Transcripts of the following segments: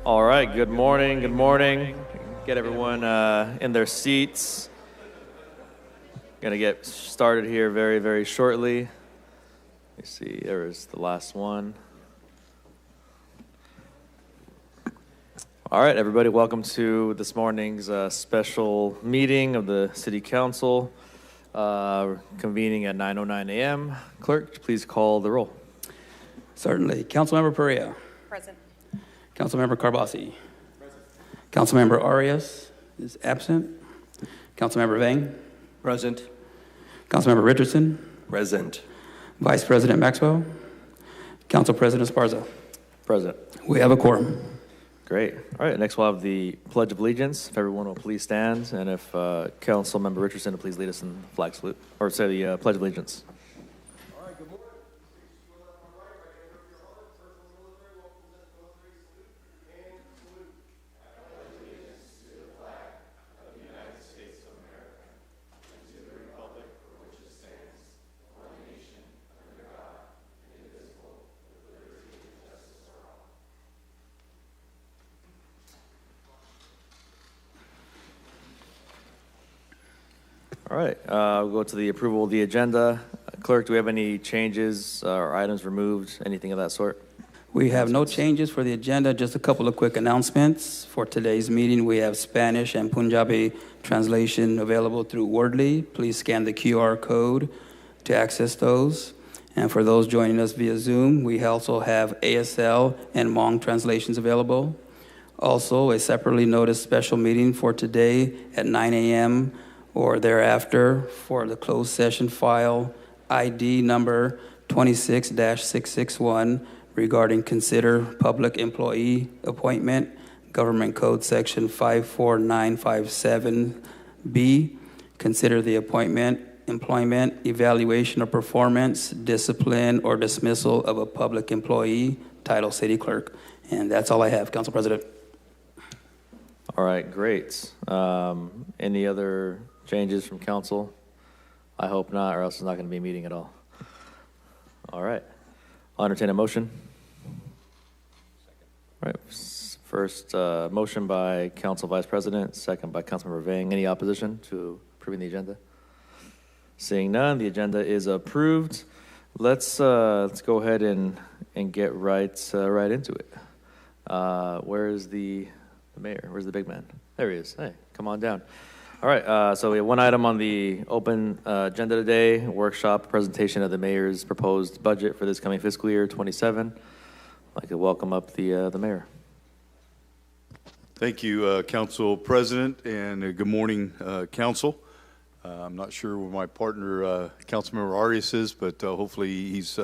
All right, good morning, good morning. Get everyone in their seats. Gonna get started here very, very shortly. Let me see, there is the last one. All right, everybody, welcome to this morning's special meeting of the City Council, convening at 9:09 a.m. Clerk, please call the roll. Certainly. Councilmember Perea. Present. Councilmember Carbasi. Present. Councilmember Arias is absent. Councilmember Vang. Present. Councilmember Richardson. Present. Vice President Maxwell. Council President Esparza. Present. We have a quorum. Great. All right, next we'll have the Pledge of Allegiance. If everyone will please stand, and if Council Member Richardson will please lead us in the flag salute, or say the Pledge of Allegiance. All right, good morning. All right, we'll go to the approval of the agenda. Clerk, do we have any changes or items removed, anything of that sort? We have no changes for the agenda, just a couple of quick announcements. For today's meeting, we have Spanish and Punjabi translation available through Wordly. Please scan the QR code to access those. And for those joining us via Zoom, we also have ASL and Hmong translations available. Also, a separately noticed special meeting for today at 9 a.m. or thereafter for the closed session file ID number 26-661 regarding consider public employee appointment, Government Code Section 54957B, consider the appointment, employment, evaluation of performance, discipline, or dismissal of a public employee, title City Clerk. And that's all I have, Council President. All right, great. Any other changes from council? I hope not, or else it's not going to be a meeting at all. All right. I'll entertain a motion. All right. First motion by Council Vice President, second by Councilmember Vang. Any opposition to approving the agenda? Seeing none, the agenda is approved. Let's go ahead and get right into it. Where is the mayor? Where's the big man? There he is. Hey, come on down. All right, so we have one item on the open agenda today, workshop presentation of the mayor's proposed budget for this coming fiscal year 27. I'd like to welcome up the mayor. Thank you, Council President, and good morning, Council. I'm not sure where my partner, Councilmember Arias, is, but hopefully he's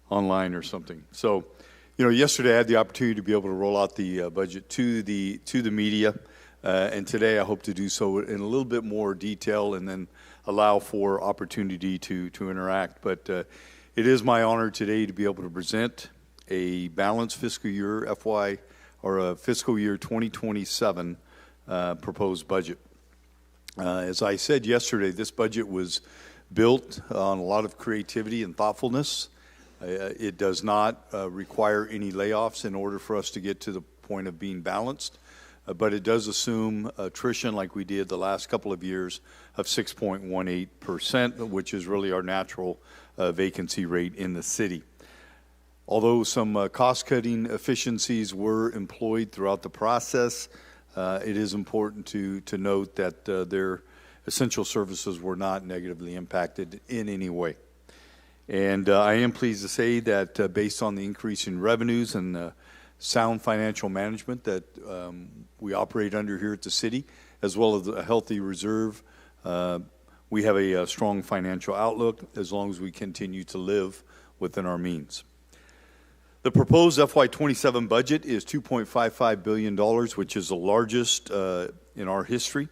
online or something. So, yesterday I had the opportunity to be able to roll out the budget to the media. And today I hope to do so in a little bit more detail and then allow for opportunity to interact. But it is my honor today to be able to present a balanced fiscal year a fiscal year 2027 proposed budget. As I said yesterday, this budget was built on a lot of creativity and thoughtfulness. It does not require any layoffs in order for us to get to the point of being balanced. But it does assume attrition like we did the last couple of years of 6.18%, which is really our natural vacancy rate in the city. Although some cost-cutting efficiencies were employed throughout the process, it is important to note that their essential services were not negatively impacted in any way. And I am pleased to say that based on the increase in revenues and sound financial management that we operate under here at the city, as well as a healthy reserve, we have a strong financial outlook as long as we continue to live within our means. The proposed FY27 budget is $2.55 billion, which is the largest in our history.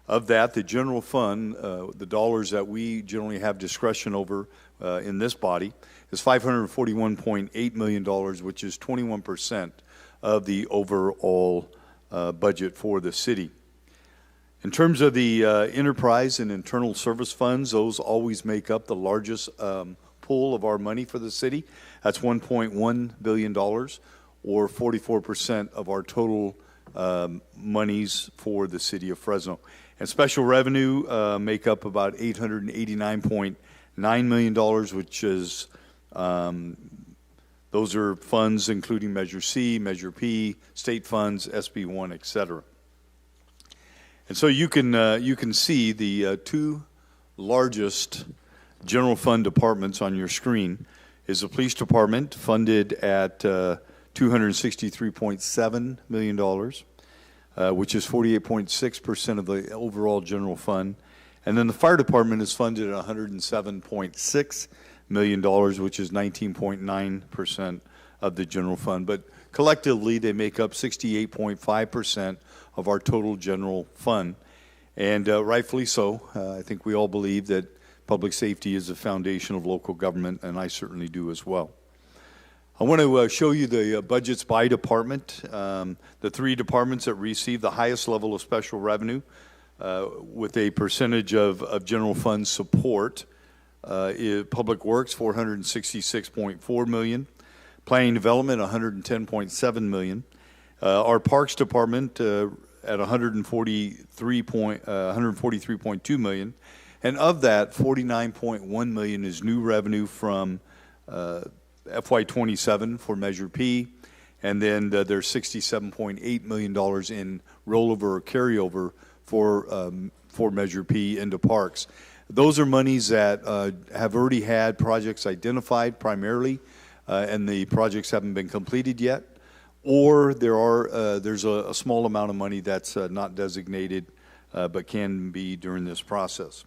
Of that, the general fund, the dollars that we generally have discretion over in this body, is $541.8 million, which is 21% of the overall budget for the city. In terms of the enterprise and internal service funds, those always make up the largest pool of our money for the city. That's $1.1 billion, or 44% of our total monies for the city of Fresno. And special revenue make up about $889.9 million, which is, those are funds including Measure C, Measure P, state funds, SB1, et cetera. And so you can see the two largest general fund departments on your screen is the police department, funded at $263.7 million, which is 48.6% of the overall general fund. And then the fire department is funded at $107.6 million, which is 19.9% of the general fund. But collectively, they make up 68.5% of our total general fund. And rightfully so. I think we all believe that public safety is the foundation of local government, and I certainly do as well. I want to show you the budgets by department. The three departments that receive the highest level of special revenue with a percentage of general fund support is Public Works, $466.4 million. Planning Development, $110.7 million. Our Parks Department at $143.2 million. And of that, $49.1 million is new revenue from FY27 for Measure P, and then there's $67.8 million in rollover or carryover for Measure P into parks. Those are monies that have already had projects identified primarily, and the projects haven't been completed yet, or there's a small amount of money that's not designated but can be during this process.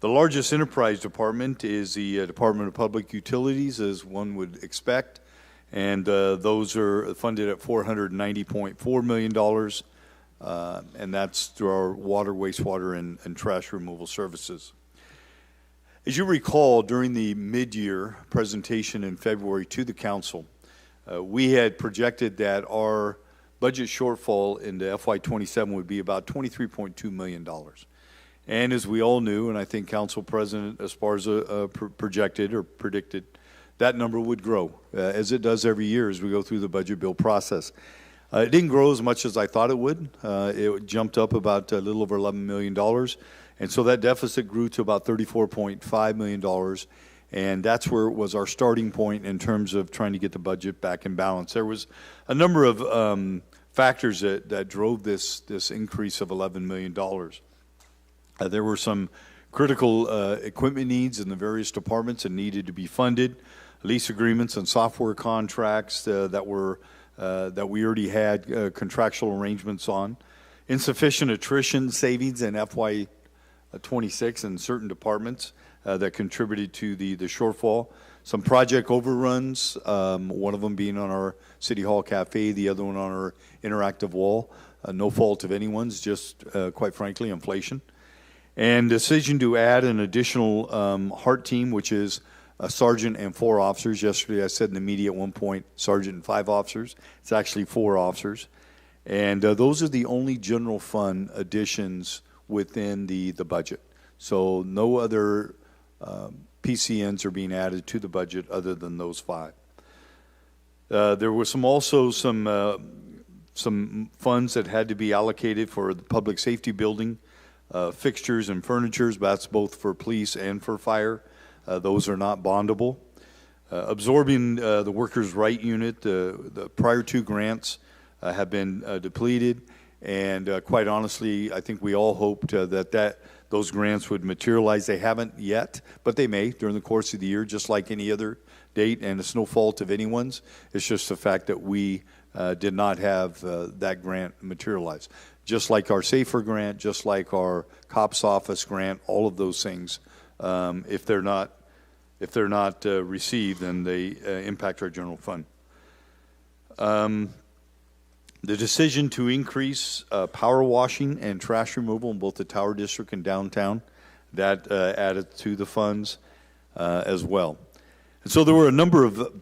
The largest enterprise department is the Department of Public Utilities, as one would expect, and those are funded at $490.4 million, and that's through our water, wastewater, and trash removal services. As you recall, during the mid-year presentation in February to the council, we had projected that our budget shortfall into FY27 would be about $23.2 million. And as we all knew, and I think Council President Esparza projected or predicted, that number would grow, as it does every year as we go through the budget bill process. It didn't grow as much as I thought it would. It jumped up about a little over $11 million. And so that deficit grew to about $34.5 million. And that's where it was our starting point in terms of trying to get the budget back in balance. There was a number of factors that drove this increase of $11 million. There were some critical equipment needs in the various departments that needed to be funded, lease agreements and software contracts that we already had contractual arrangements on, insufficient attrition savings in FY26 in certain departments that contributed to the shortfall, some project overruns, one of them being on our City Hall Cafe, the other one on our interactive wall, no fault of anyone's, just quite frankly, inflation. And decision to add an additional HART team, which is a sergeant and 4 officers. Yesterday I said in the media at one point, sergeant and 5 officers. It's actually 4 officers. And those are the only general fund additions within the budget. So no other PCNs are being added to the budget other than those 5. There were also some funds that had to be allocated for the public safety building, fixtures and furnitures. That's both for police and for fire. Those are not bondable. Absorbing the workers' right unit, the prior 2 grants have been depleted, and quite honestly, I think we all hoped that those grants would materialize. They haven't yet, but they may during the course of the year, just like any other date, and it's no fault of anyone's. It's just the fact that we did not have that grant materialize. Just like our SAFER grant, just like our COPS office grant, all of those things, if they're not received, then they impact our general fund. The decision to increase power washing and trash removal in both the Tower District and downtown, that added to the funds as well. And so there were a number of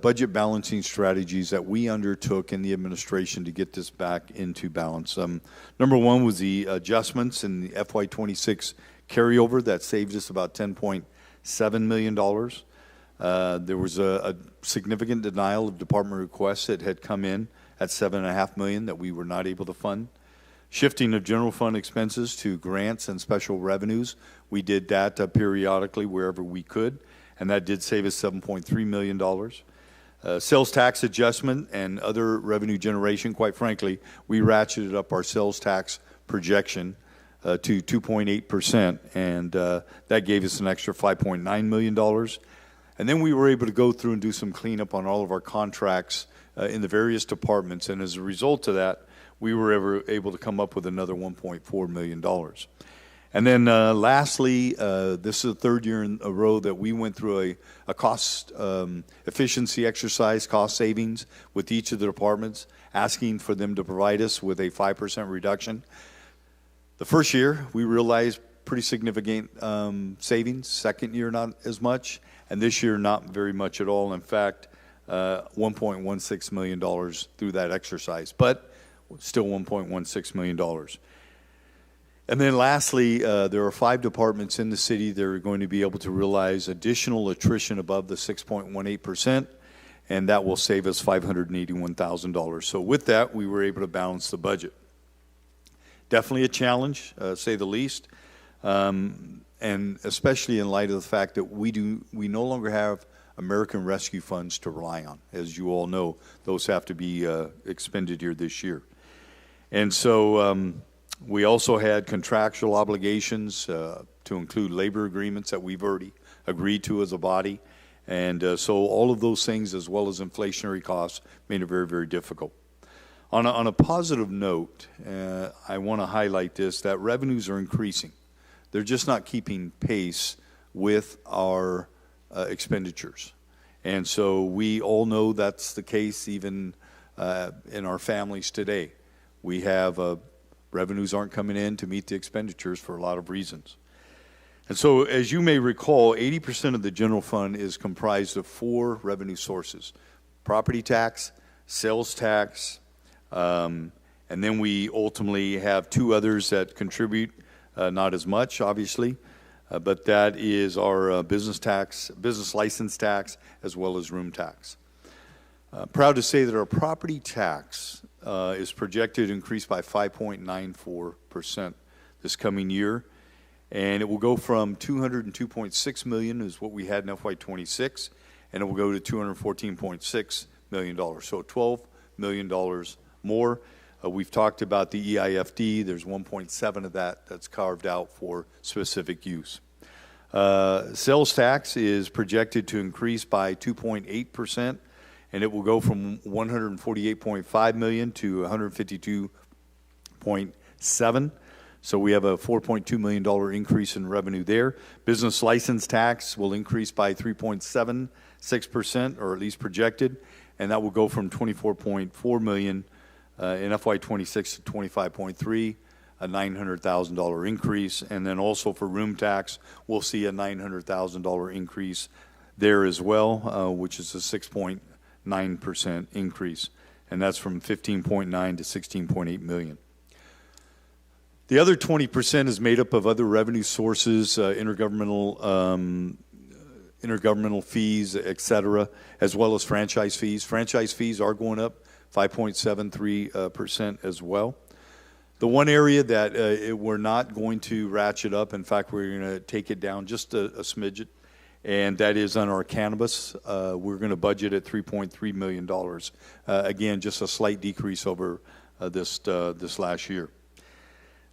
budget balancing strategies that we undertook in the administration to get this back into balance. Number one was the adjustments in the FY26 carryover that saved us about $10.7 million. There was a significant denial of department requests that had come in at $7.5 million that we were not able to fund. Shifting of general fund expenses to grants and special revenues, we did that periodically wherever we could, and that did save us $7.3 million. Sales tax adjustment and other revenue generation, quite frankly, we ratcheted up our sales tax projection to 2.8%, and that gave us an extra $5.9 million. And then we were able to go through and do some cleanup on all of our contracts in the various departments, and as a result of that, we were able to come up with another $1.4 million. And then lastly, this is the third year in a row that we went through a cost efficiency exercise, cost savings with each of the departments, asking for them to provide us with a 5% reduction. The first year, we realized pretty significant savings. Second year, not as much. And this year, not very much at all. In fact, $1.16 million through that exercise, but still $1.16 million. And then lastly, there are 5 departments in the city that are going to be able to realize additional attrition above the 6.18%, and that will save us $581,000. So with that, we were able to balance the budget. Definitely a challenge, say the least, and especially in light of the fact that we no longer have American Rescue Funds to rely on. As you all know, those have to be expended here this year. And so we also had contractual obligations to include labor agreements that we've already agreed to as a body. And so all of those things, as well as inflationary costs, made it very, very difficult. On a positive note, I want to highlight this, that revenues are increasing. They're just not keeping pace with our expenditures. And so we all know that's the case even in our families today. We have revenues aren't coming in to meet the expenditures for a lot of reasons. And so as you may recall, 80% of the general fund is comprised of 4 revenue sources: property tax, sales tax, and then we ultimately have 2 others that contribute, not as much, obviously, but that is our business tax, business license tax, as well as room tax. Proud to say that our property tax is projected to increase by 5.94% this coming year, and it will go from $202.6 million is what we had in FY26, and it will go to $214.6 million, so $12 million more. We've talked about the EIFD. There's 1.7 of that that's carved out for specific use. Sales tax is projected to increase by 2.8%, and it will go from $148.5 million to $152.7. So we have a $4.2 million increase in revenue there. Business license tax will increase by 3.76%, or at least projected, and that will go from $24.4 million in FY26 to $25.3, a $900,000 increase. And then also for room tax, we'll see a $900,000 increase there as well, which is a 6.9% increase. And that's from 15.9 to 16.8 million. The other 20% is made up of other revenue sources, intergovernmental fees, et cetera, as well as franchise fees. Franchise fees are going up 5.73% as well. The one area that we're not going to ratchet up, in fact, we're going to take it down just a smidget, and that is on our cannabis. We're going to budget at $3.3 million. Again, just a slight decrease over this last year.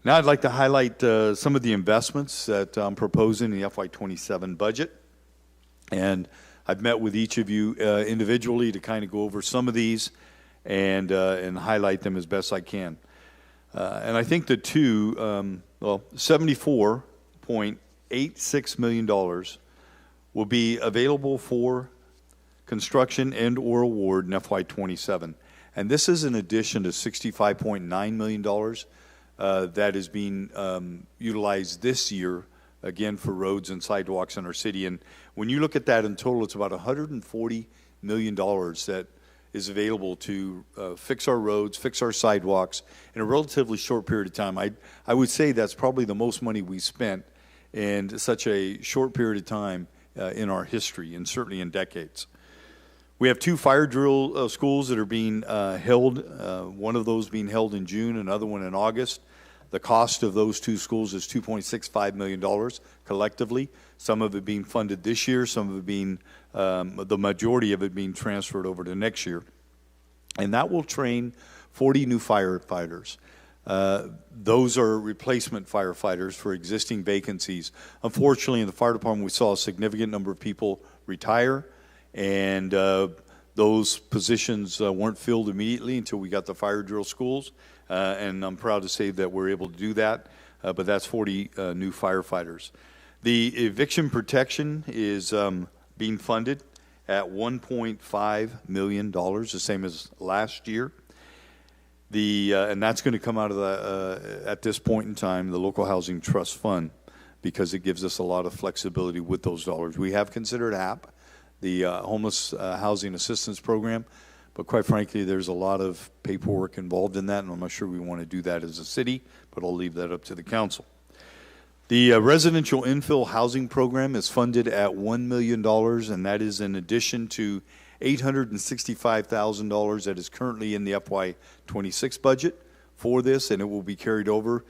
Now I'd like to highlight some of the investments that I'm proposing in the FY27 budget. And I've met with each of you individually to kind of go over some of these and highlight them as best I can. And I think the two, $74.86 million will be available for construction and or award in FY27. And this is in addition to $65.9 million that is being utilized this year, again, for roads and sidewalks in our city. And when you look at that in total, it's about $140 million that is available to fix our roads, fix our sidewalks in a relatively short period of time. I would say that's probably the most money we spent in such a short period of time in our history, and certainly in decades. We have 2 fire drill schools that are being held, one of those being held in June, another one in August. The cost of those 2 schools is $2.65 million collectively, some of it being funded this year, some of it being, the majority of it being transferred over to next year. And that will train 40 new firefighters. Those are replacement firefighters for existing vacancies. Unfortunately, in the fire department, we saw a significant number of people retire, and those positions weren't filled immediately until we got the fire drill schools. And I'm proud to say that we're able to do that, but that's 40 new firefighters. The eviction protection is being funded at $1.5 million, the same as last year. And that's going to come out of the, at this point in time, the Local Housing Trust Fund, because it gives us a lot of flexibility with those dollars. We have considered HAP, the Homeless Housing Assistance Program, but quite frankly, there's a lot of paperwork involved in that, and I'm not sure we want to do that as a city, but I'll leave that up to the council. The residential infill housing program is funded at $1 million, and that is in addition to $865,000 that is currently in the FY26 budget for this, and it will be carried over.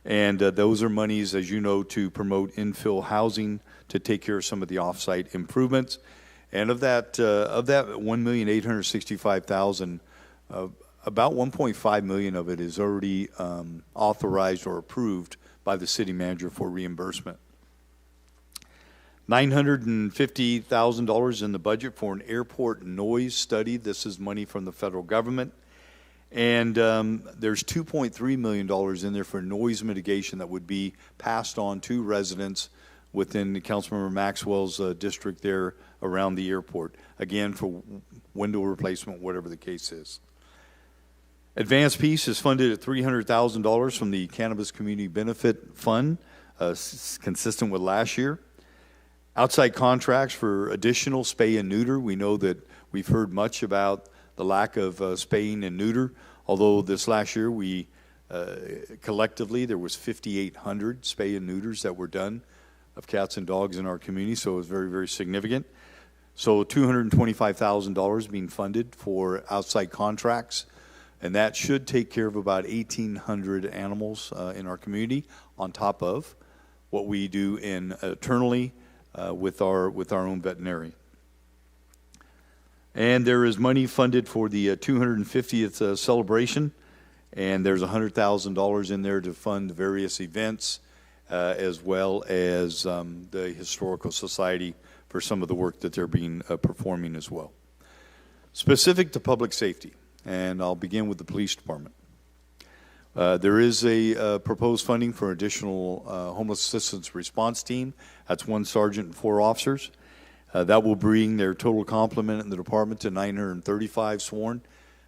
And those are monies, as you know, to promote infill housing, to take care of some of the off-site improvements. And of that $1,865,000, about $1.5 million of it is already authorized or approved by the city manager for reimbursement. $950,000 in the budget for an airport noise study. This is money from the federal government. And there's $2.3 million in there for noise mitigation that would be passed on to residents within the Councilmember Maxwell's district there around the airport. Again, for window replacement, whatever the case is. Advanced Peace is funded at $300,000 from the Cannabis Community Benefit Fund, consistent with last year. Outside contracts for additional spay and neuter. We know that we've heard much about the lack of spaying and neuter, although this last year we collectively there was 5,800 spay and neuters that were done of cats and dogs in our community, so it was very, very significant. So $225,000 being funded for outside contracts, and that should take care of about 1,800 animals in our community on top of what we do internally with our own veterinarian. And there is money funded for the 250th celebration, and there's $100,000 in there to fund various events, as well as the Historical Society for some of the work that they're being performing as well. Specific to public safety, and I'll begin with the police department. There is a proposed funding for additional homeless assistance response team. That's 1 sergeant and 4 officers. That will bring their total complement in the department to 935 sworn.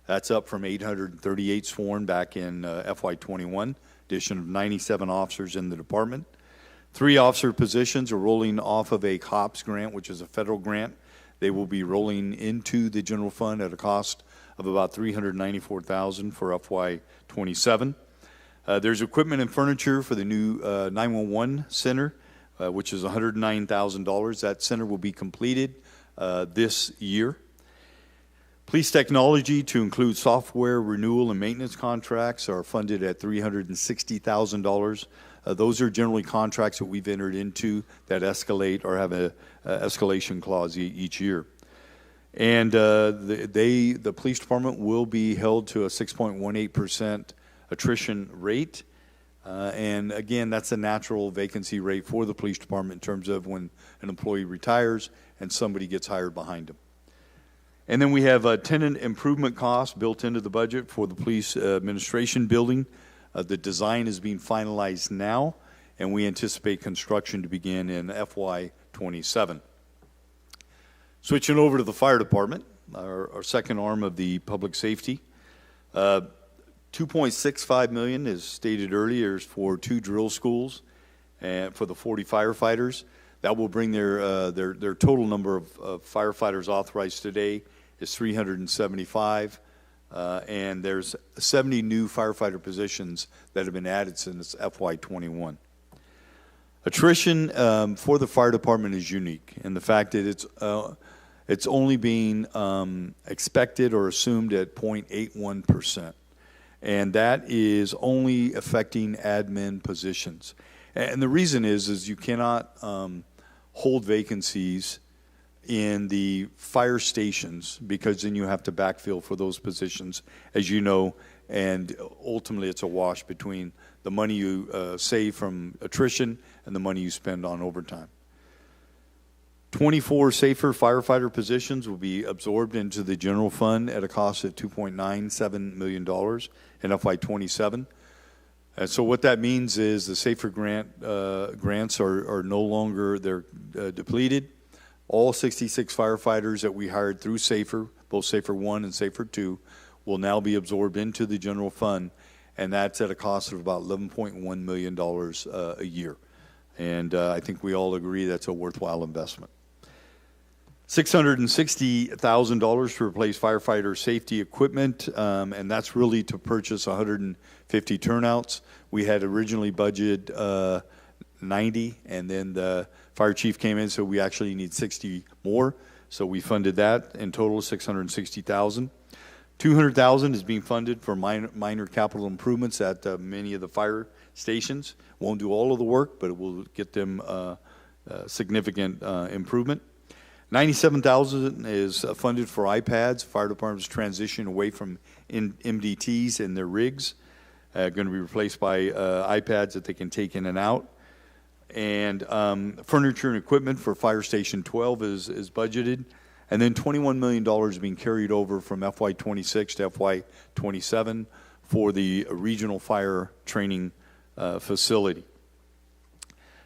That's up from 838 sworn back in FY21, addition of 97 officers in the department. 3 officer positions are rolling off of a COPS grant, which is a federal grant. They will be rolling into the general fund at a cost of about $394,000 for FY27. There's equipment and furniture for the new 911 center, which is $109,000. That center will be completed this year. Police technology, to include software renewal and maintenance contracts, are funded at $360,000. Those are generally contracts that we've entered into that escalate or have a escalation clause each year. And the police department will be held to a 6.18% attrition rate. And again, that's a natural vacancy rate for the police department in terms of when an employee retires and somebody gets hired behind them. And then we have tenant improvement costs built into the budget for the police administration building. The design is being finalized now, and we anticipate construction to begin in FY27. Switching over to the fire department, our second arm of the public safety. $2.65 million, as stated earlier, is for 2 drill schools and for the 40 firefighters. That will bring their total number of firefighters authorized today is 375. And there's 70 new firefighter positions that have been added since FY21. Attrition for the fire department is unique, and the fact that it's only being expected or assumed at 0.81%, and that is only affecting admin positions. And the reason is you cannot hold vacancies in the fire stations, because then you have to backfill for those positions, as you know, and ultimately it's a wash between the money you save from attrition and the money you spend on overtime. 24 safer firefighter positions will be absorbed into the general fund at a cost of $2.97 million in FY27. And so what that means is the safer grants are no longer, they're depleted. All 66 firefighters that we hired through SAFER, both SAFER 1 and SAFER 2, will now be absorbed into the general fund, and that's at a cost of about $11.1 million a year. And I think we all agree that's a worthwhile investment. $660,000 to replace firefighter safety equipment, and that's really to purchase 150 turnouts. We had originally budgeted 90, and then the fire chief came in, so we actually need 60 more. So we funded that in total, $660,000. $200,000 is being funded for minor capital improvements at many of the fire stations. Won't do all of the work, but it will get them significant improvement. $97,000 is funded for iPads. Fire departments transition away from MDTs in their rigs. Going to be replaced by iPads that they can take in and out. And furniture and equipment for Fire Station 12 is budgeted. And then $21 million is being carried over from FY26 to FY27 for the regional fire training facility.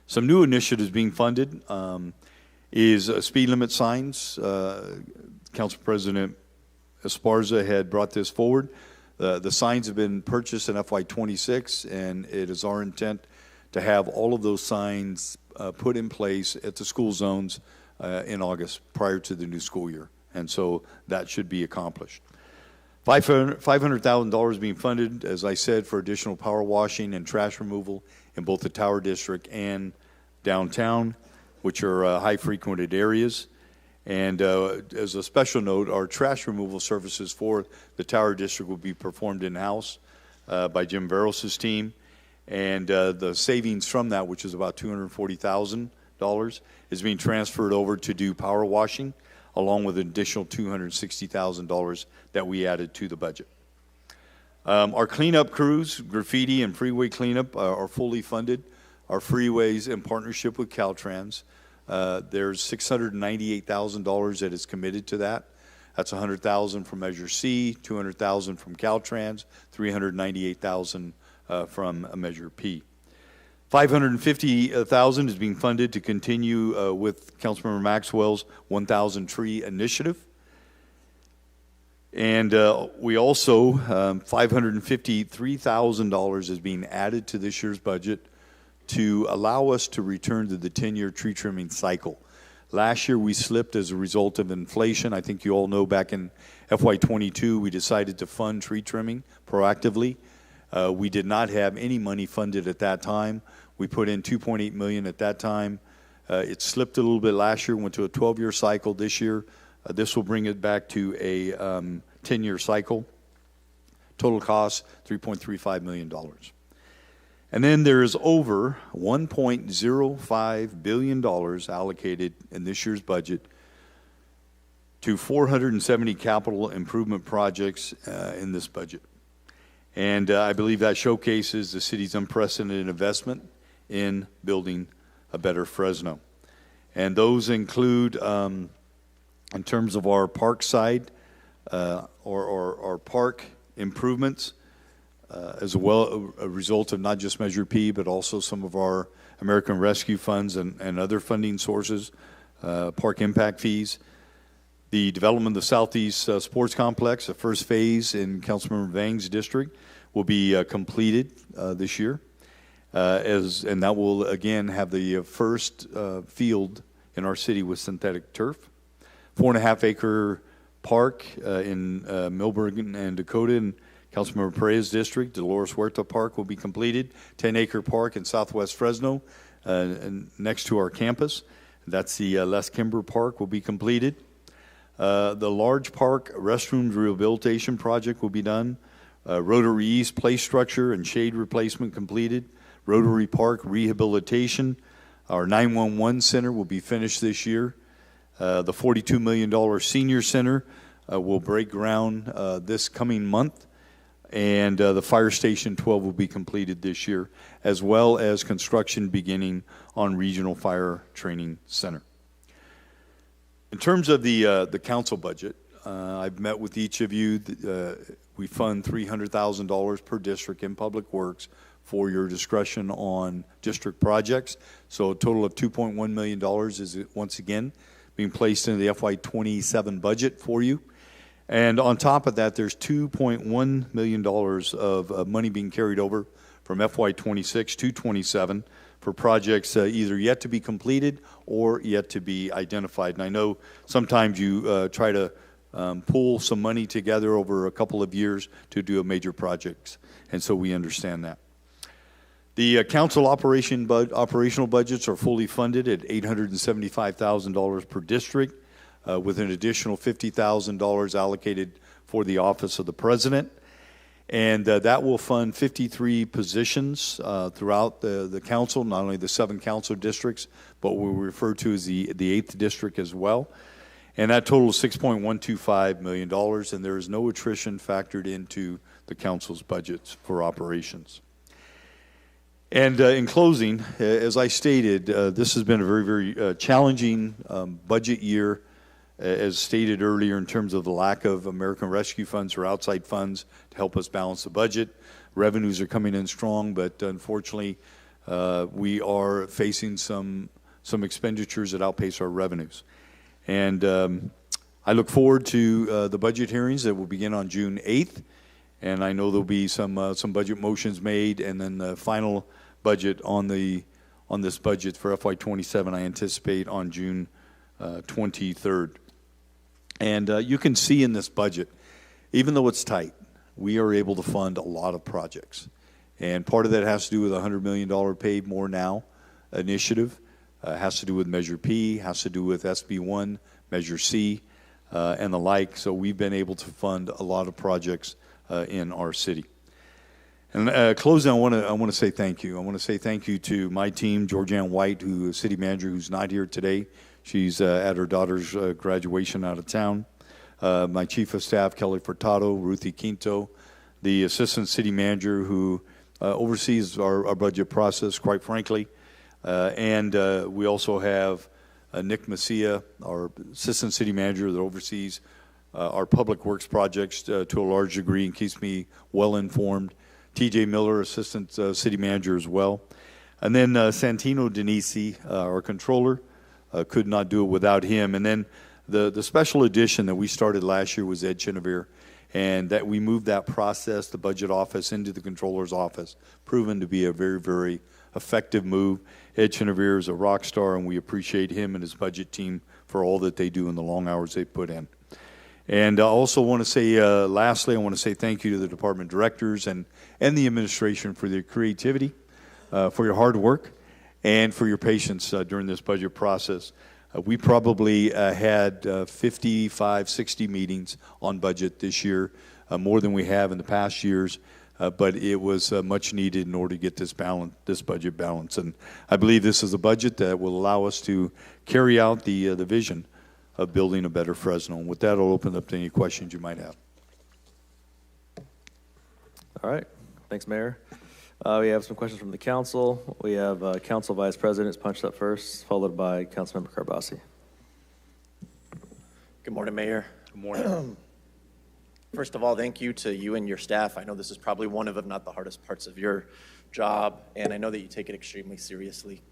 Some new initiatives being funded is speed limit signs. Council President Esparza had brought this forward. The signs have been purchased in FY26, and it is our intent to have all of those signs put in place at the school zones in August prior to the new school year. And so that should be accomplished. $500,000 being funded, as I said, for additional power washing and trash removal in both the Tower District and downtown, which are high frequented areas. And as a special note, our trash removal services for the Tower District will be performed in-house by Jim Veros' team. And the savings from that, which is about $240,000, is being transferred over to do power washing, along with an additional $260,000 that we added to the budget. Our cleanup crews, graffiti and freeway cleanup, are fully funded. Our freeways in partnership with Caltrans. There's $698,000 that is committed to that. That's $100,000 from Measure C, $200,000 from Caltrans, $398,000 from Measure P. $550,000 is being funded to continue with Councilmember Maxwell's 1,000 tree initiative. And we also, $553,000 is being added to this year's budget to allow us to return to the 10-year tree trimming cycle. Last year we slipped as a result of inflation. I think you all know back in FY22 we decided to fund tree trimming proactively. We did not have any money funded at that time. We put in $2.8 million at that time. It slipped a little bit last year, went to a 12-year cycle this year. This will bring it back to a 10-year cycle. Total cost, $3.35 million. And then there is over $1.05 billion allocated in this year's budget to 470 capital improvement projects in this budget. And I believe that showcases the city's unprecedented investment in building a better Fresno. And those include, in terms of our park side, or park improvements, as well a result of not just Measure P, but also some of our American Rescue Funds and other funding sources, park impact fees. The development of the Southeast Sports Complex, the first phase in Councilmember Vang's district, will be completed this year. And that will, again, have the first field in our city with synthetic turf. 4.5-acre park in Millburn and Dakota in Councilmember Pereira's district, Dolores Huerta Park, will be completed. 10-acre park in Southwest Fresno and next to our campus. That's the Les Kimber Park will be completed. The large park restrooms rehabilitation project will be done. Rotary East play structure and shade replacement completed. Rotary Park rehabilitation. Our 911 center will be finished this year. The $42 million senior center will break ground this coming month. And the Fire Station 12 will be completed this year, as well as construction beginning on Regional Fire Training Center. In terms of the council budget, I've met with each of you. We fund $300,000 per district in public works for your discretion on district projects. So a total of $2.1 million is once again being placed into the FY27 budget for you. And on top of that, there's $2.1 million of money being carried over from FY26 to 27 for projects either yet to be completed or yet to be identified. And I know sometimes you try to pull some money together over a couple of years to do a major project, and so we understand that. The council operational budgets are fully funded at $875,000 per district, with an additional $50,000 allocated for the Office of the President. And that will fund 53 positions throughout the council, not only the 7 council districts, but what we refer to as the 8th district as well. And that totals $6.125 million, and there is no attrition factored into the council's budgets for operations. And in closing, as I stated, this has been a very, very challenging budget year, as stated earlier, in terms of the lack of American Rescue funds or outside funds to help us balance the budget. Revenues are coming in strong, but unfortunately, we are facing some expenditures that outpace our revenues. And I look forward to the budget hearings that will begin on June 8th, and I know there'll be some budget motions made, and then the final budget on this budget for FY27 I anticipate on June 23rd. And you can see in this budget, even though it's tight, we are able to fund a lot of projects. And part of that has to do with a $100 million Pay More Now initiative. Has to do with Measure P, has to do with SB1, Measure C, and the like. So we've been able to fund a lot of projects in our city. And closing, I want to say thank you. I want to say thank you to my team, Georgianne White, who is city manager, who's not here today. She's at her daughter's graduation out of town. My chief of staff, Kelly Furtado, Ruthie Quinto, the assistant city manager who oversees our budget process, quite frankly. And we also have Nick Messia, our assistant city manager that oversees our public works projects to a large degree and keeps me well informed. TJ Miller, assistant city manager as well. And then Santino Denisi, our controller, could not do it without him. And then the special addition that we started last year was Ed Chinevere, and that we moved that process, the budget office, into the controller's office, proven to be a very, very effective move. Ed Chinevere is a rock star, and we appreciate him and his budget team for all that they do and the long hours they put in. And I also want to say, lastly, I want to say thank you to the department directors and the administration for their creativity, for your hard work, and for your patience during this budget process. We probably had 55, 60 meetings on budget this year, more than we have in the past years, but it was much needed in order to get this budget balance. And I believe this is a budget that will allow us to carry out the vision of building a better Fresno. And with that, I'll open up to any questions you might have. All right. Thanks, Mayor. We have some questions from the council. We have Council Vice President punched up first, followed by Councilmember Carbasi. Good morning, Mayor. Good morning. First of all, thank you to you and your staff. I know this is probably one of, if not the hardest parts of your job, and I know that you take it extremely seriously.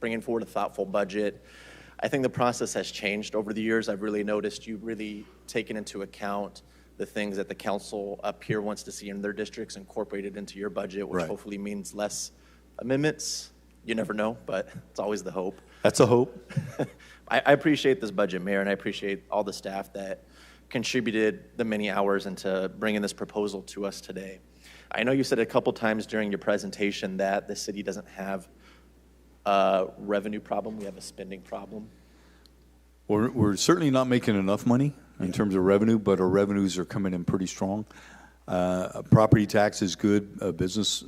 Bringing forward a thoughtful budget. I think the process has changed over the years. I've really noticed you've really taken into account the things that the council up here wants to see in their districts incorporated into your budget, which hopefully means less amendments. You never know, but it's always the hope. That's a hope. I appreciate this budget, Mayor, and I appreciate all the staff that contributed the many hours into bringing this proposal to us today. I know you said a couple times during your presentation that the city doesn't have revenue problem, we have a spending problem. We're certainly not making enough money in terms of revenue, but our revenues are coming in pretty strong. Property tax is good. Business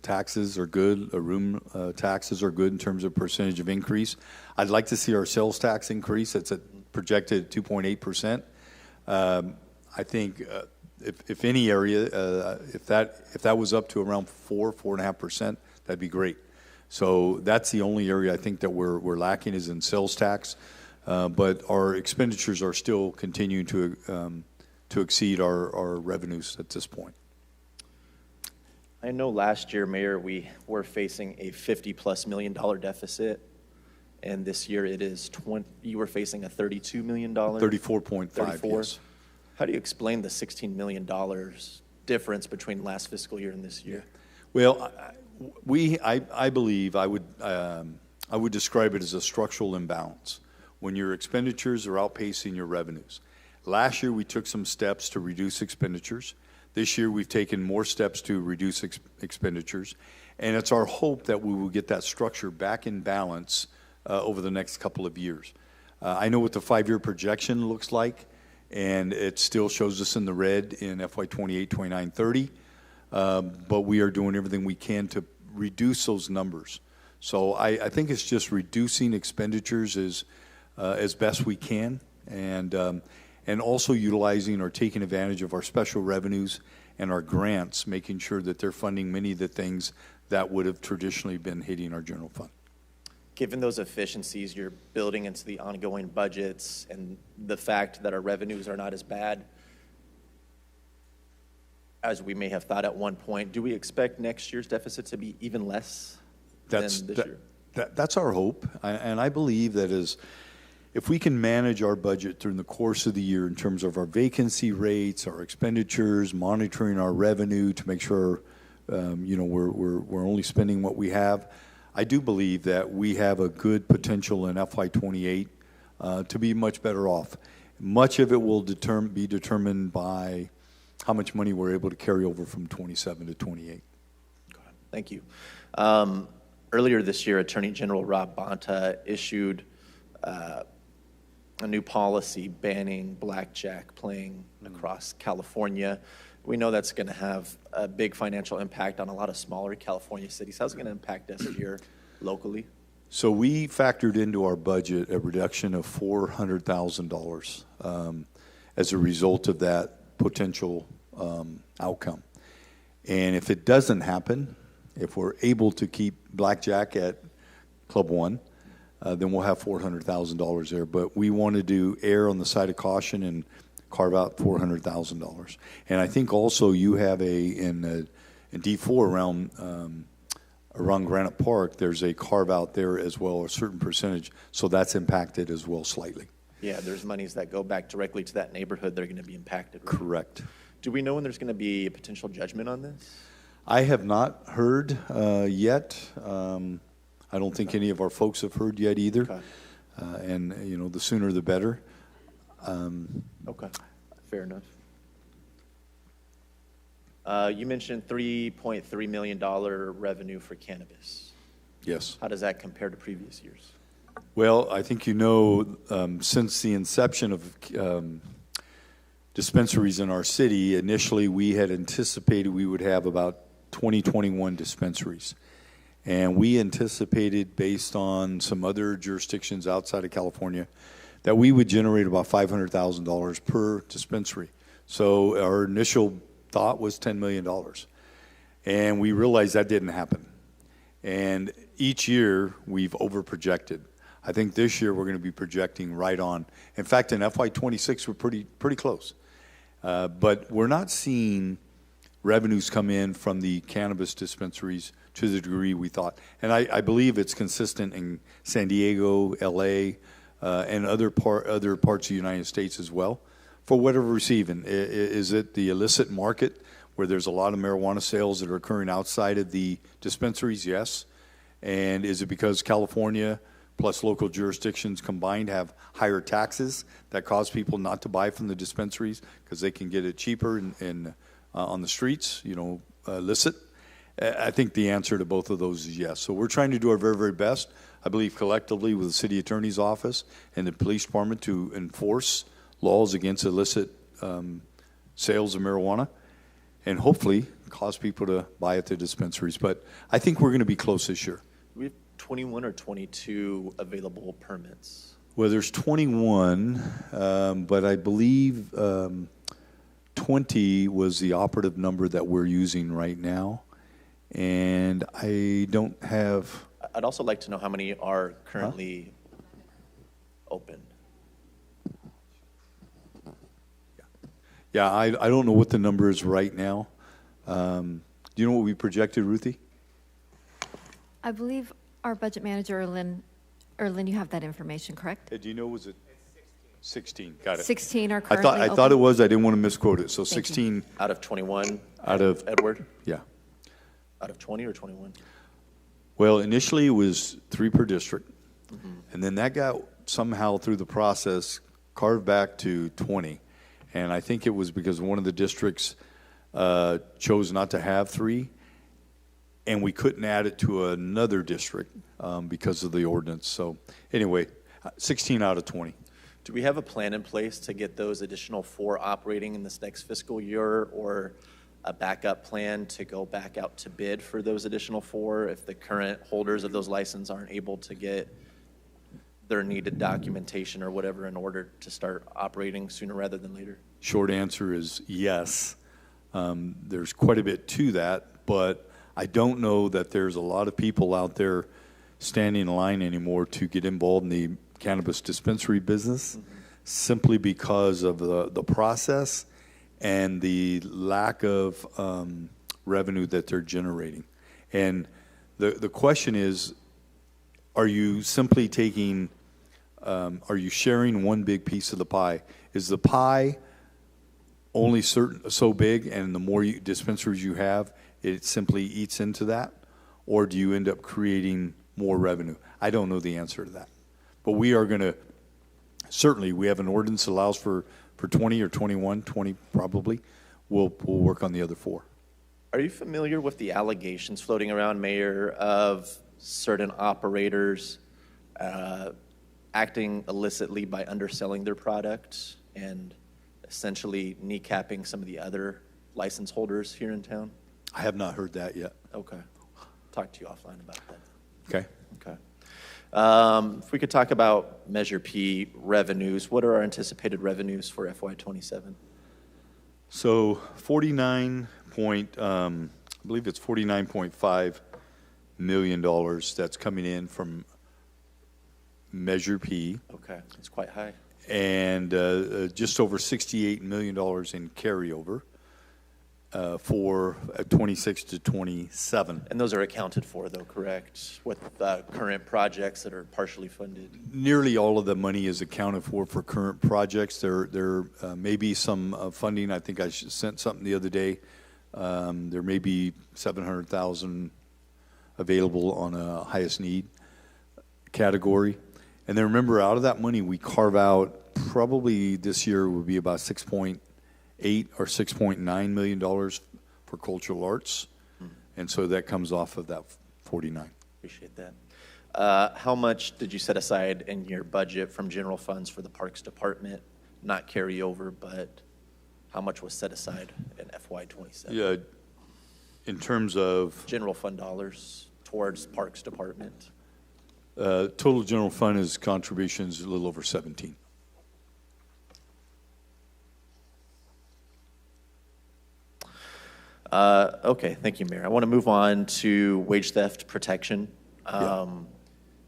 taxes are good. Room taxes are good in terms of percentage of increase. I'd like to see our sales tax increase. It's projected at 2.8%. I think if any area, if that was up to around 4.5%, that'd be great. So that's the only area I think that we're lacking is in sales tax. But our expenditures are still continuing to exceed our revenues at this point. I know last year, Mayor, we were facing a $50+ million deficit, and this year it is you were facing a $32 million. 34.5. 34. Yes. How do you explain the $16 million difference between last fiscal year and this year? Well, I believe I would describe it as a structural imbalance when your expenditures are outpacing your revenues. Last year, we took some steps to reduce expenditures. This year, we've taken more steps to reduce expenditures. And it's our hope that we will get that structure back in balance over the next couple of years. I know what the 5-year projection looks like, and it still shows us in the red in FY 28, 29, 30. But we are doing everything we can to reduce those numbers. So I think it's just reducing expenditures as best we can, and also utilizing or taking advantage of our special revenues and our grants, making sure that they're funding many of the things that would have traditionally been hitting our general fund. Given those efficiencies you're building into the ongoing budgets and the fact that our revenues are not as bad as we may have thought at one point, do we expect next year's deficit to be even less than this year? That's our hope, and I believe that if we can manage our budget during the course of the year in terms of our vacancy rates, our expenditures, monitoring our revenue to make sure we're only spending what we have, I do believe that we have a good potential in FY 28 to be much better off. Much of it will be determined by how much money we're able to carry over from 27 to 28. Thank you. Earlier this year, Attorney General Rob Bonta issued a new policy banning blackjack playing across California. We know that's going to have a big financial impact on a lot of smaller California cities. How's it going to impact us here locally? So we factored into our budget a reduction of $400,000 as a result of that potential outcome. And if it doesn't happen, if we're able to keep blackjack at Club One, then we'll have $400,000 there. But we wanted to err on the side of caution and carve out $400,000. And I think also you have in D4 around Granite Park, there's a carve out there as well, a certain percentage. So that's impacted as well slightly. Yeah, there's monies that go back directly to that neighborhood that are going to be impacted. Right? Correct. Do we know when there's going to be a potential judgment on this? I have not heard yet. I don't think any of our folks have heard yet either. Okay. And, the sooner the better. Okay, fair enough. You mentioned $3.3 million revenue for cannabis. Yes. How does that compare to previous years? Well, I think since the inception of dispensaries in our city, initially we had anticipated we would have about 21 dispensaries. And we anticipated, based on some other jurisdictions outside of California, that we would generate about $500,000 per dispensary. So our initial thought was $10 million. And we realized that didn't happen. And each year we've overprojected. I think this year we're going to be projecting right on. In fact, in FY 26 we're pretty close. But we're not seeing revenues come in from the cannabis dispensaries to the degree we thought. And I believe it's consistent in San Diego, LA, and other parts of the United States as well. For whatever we're receiving, is it the illicit market where there's a lot of marijuana sales that are occurring outside of the dispensaries? Yes. And is it because California plus local jurisdictions combined have higher taxes that cause people not to buy from the dispensaries because they can get it cheaper on the streets, illicit? I think the answer to both of those is yes. So we're trying to do our very, very best, I believe collectively with the city attorney's office and the police department to enforce laws against illicit sales of marijuana and hopefully cause people to buy at the dispensaries. But I think we're going to be close this year. We have 21 or 22 available permits. Well, there's 21, but I believe 20 was the operative number that we're using right now. And I don't have... I'd also like to know how many are currently open. Yeah, I don't know what the number is right now. Do you know what we projected, Ruthie? I believe our budget manager, Erlyn, you have that information, correct? Do you know, was it 16? Got it. 16 are I currently thought open? it was. I didn't want to misquote it. So Thank you. 16 Out of 21, out of, Edward? yeah. Out of 20 or 21? Well, initially it was 3 per district. And then that got somehow through the process carved back to 20. And I think it was because one of the districts chose not to have 3. And we couldn't add it to another district because of the ordinance. So anyway, 16 out of 20. Do we have a plan in place to get those additional 4 operating in this next fiscal year, or a backup plan to go back out to bid for those additional 4 if the current holders of those licenses aren't able to get their needed documentation or whatever in order to start operating sooner rather than later? Short answer is yes. There's quite a bit to that, but I don't know that there's a lot of people out there standing in line anymore to get involved in the cannabis dispensary business simply because of the process and the lack of revenue that they're generating. And the question is, are you simply taking, are you sharing one big piece of the pie? Is the pie only so big, and the more dispensaries you have, it simply eats into that? Or do you end up creating more revenue? I don't know the answer to that. But we are going to, certainly, we have an ordinance that allows for 20 or 21, 20 probably. We'll work on the other 4. Are you familiar with the allegations floating around, Mayor, of certain operators acting illicitly by underselling their product and essentially kneecapping some of the other license holders here in town? I have not heard that yet. Okay. Talk to you offline about that. Okay. Okay. If we could talk about Measure P revenues, what are our anticipated revenues for FY27? So I believe it's $49.5 million that's coming in from Measure P. Okay, it's quite high. And just over $68 million in carryover for 26 to 27. And those are accounted for, though, correct, with current projects that are partially funded? Nearly all of the money is accounted for current projects. There may be some funding. I think I sent something the other day. There may be $700,000 available on a highest need category. And then remember, out of that money, we carve out probably this year would be about $6.8 or $6.9 million for cultural arts. And so that comes off of that 49. Appreciate that. How much did you set aside in your budget from general funds for the Parks Department? Not carry over, but how much was set aside in FY27? Yeah, in terms of General fund dollars towards Parks Department? total general fund is contributions a little over 17. Okay, thank you, Mayor. I want to move on to wage theft protection.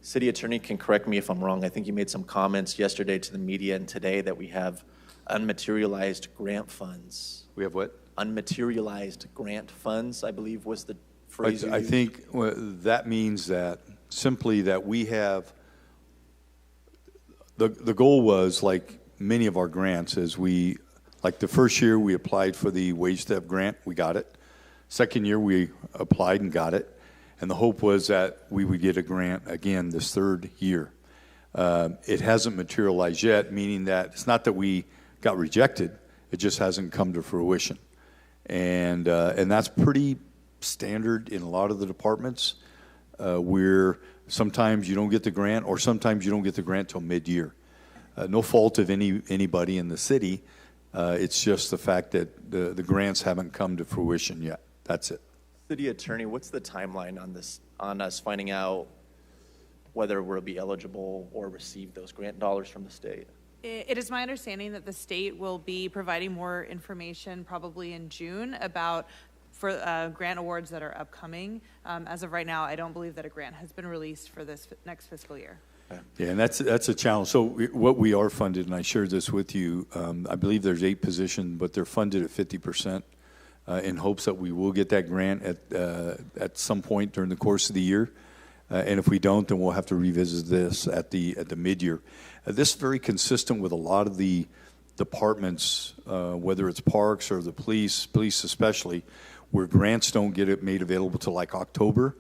City Attorney can correct me if I'm wrong. I think you made some comments yesterday to the media and today that we have unmaterialized grant funds. We have what? Unmaterialized grant funds, I believe was the phrase you I used. think that means that simply that we have, the goal was, like many of our grants, is like the first year we applied for the wage theft grant, we got it. Second year we applied and got it. And the hope was that we would get a grant again this third year. It hasn't materialized yet, meaning that it's not that we got rejected, it just hasn't come to fruition. And that's pretty standard in a lot of the departments, where sometimes you don't get the grant, or sometimes you don't get the grant till mid-year. No fault of anybody in the city. It's just the fact that the grants haven't come to fruition yet. That's it. City Attorney, what's the timeline on us finding out whether we'll be eligible or receive those grant dollars from the state? It is my understanding that the state will be providing more information probably in June about grant awards that are upcoming. As of right now, I don't believe that a grant has been released for this next fiscal year. Yeah, and that's a challenge. So what we are funded, and I shared this with you, I believe there's 8 positions, but they're funded at 50%. In hopes that we will get that grant at some point during the course of the year. And if we don't, then we'll have to revisit this at the mid-year. This is very consistent with a lot of the departments, whether it's parks or the police especially, where grants don't get it made available till like October,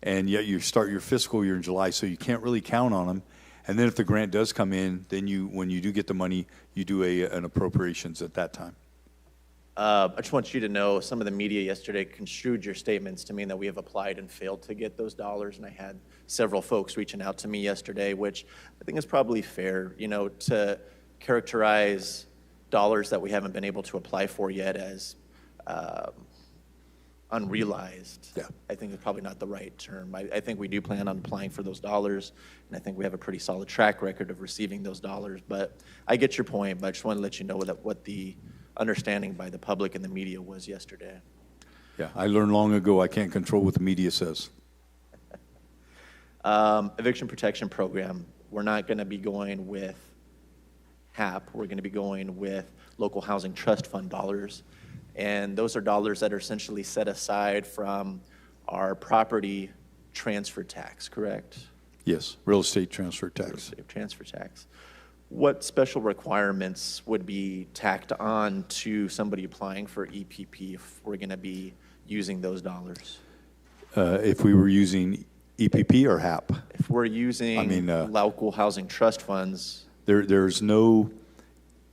and yet you start your fiscal year in July, so you can't really count on them. And then if the grant does come in, then when you do get the money, you do an appropriations at that time. I just want you to know, some of the media yesterday construed your statements to mean that we have applied and failed to get those dollars, and I had several folks reaching out to me yesterday, which I think is probably fair, to characterize dollars that we haven't been able to apply for yet as unrealized. Yeah. I think it's probably not the right term. I think we do plan on applying for those dollars, and I think we have a pretty solid track record of receiving those dollars, but I get your point, but I just want to let you know what the understanding by the public and the media was yesterday. Yeah, I learned long ago I can't control what the media says. Eviction protection program, we're not going to be going with HAP. We're going to be going with local housing trust fund dollars. And those are dollars that are essentially set aside from our property transfer tax, correct? Yes, real estate transfer tax. Real estate transfer tax. What special requirements would be tacked on to somebody applying for EPP if we're going to be using those dollars? If we were using EPP or HAP? If we're using local housing trust funds, there's no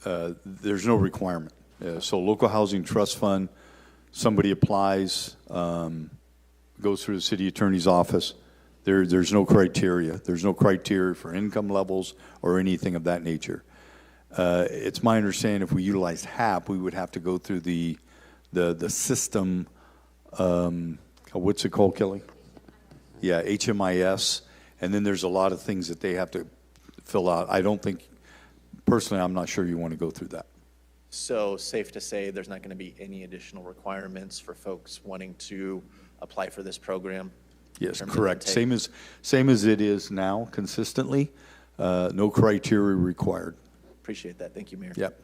requirement. So local housing trust fund, somebody applies, goes through the city attorney's office. There's no criteria. There's no criteria for income levels or anything of that nature. It's my understanding if we utilize HAP, we would have to go through the system. What's it called, Kelly? Yeah, HMIS. And then there's a lot of things that they have to fill out. I don't think, personally, I'm not sure you want to go through that. So safe to say there's not going to be any additional requirements for folks wanting to apply for this program? Yes, correct. Same as it is now, consistently. No criteria required. Appreciate that. Thank you, Mayor. Yep.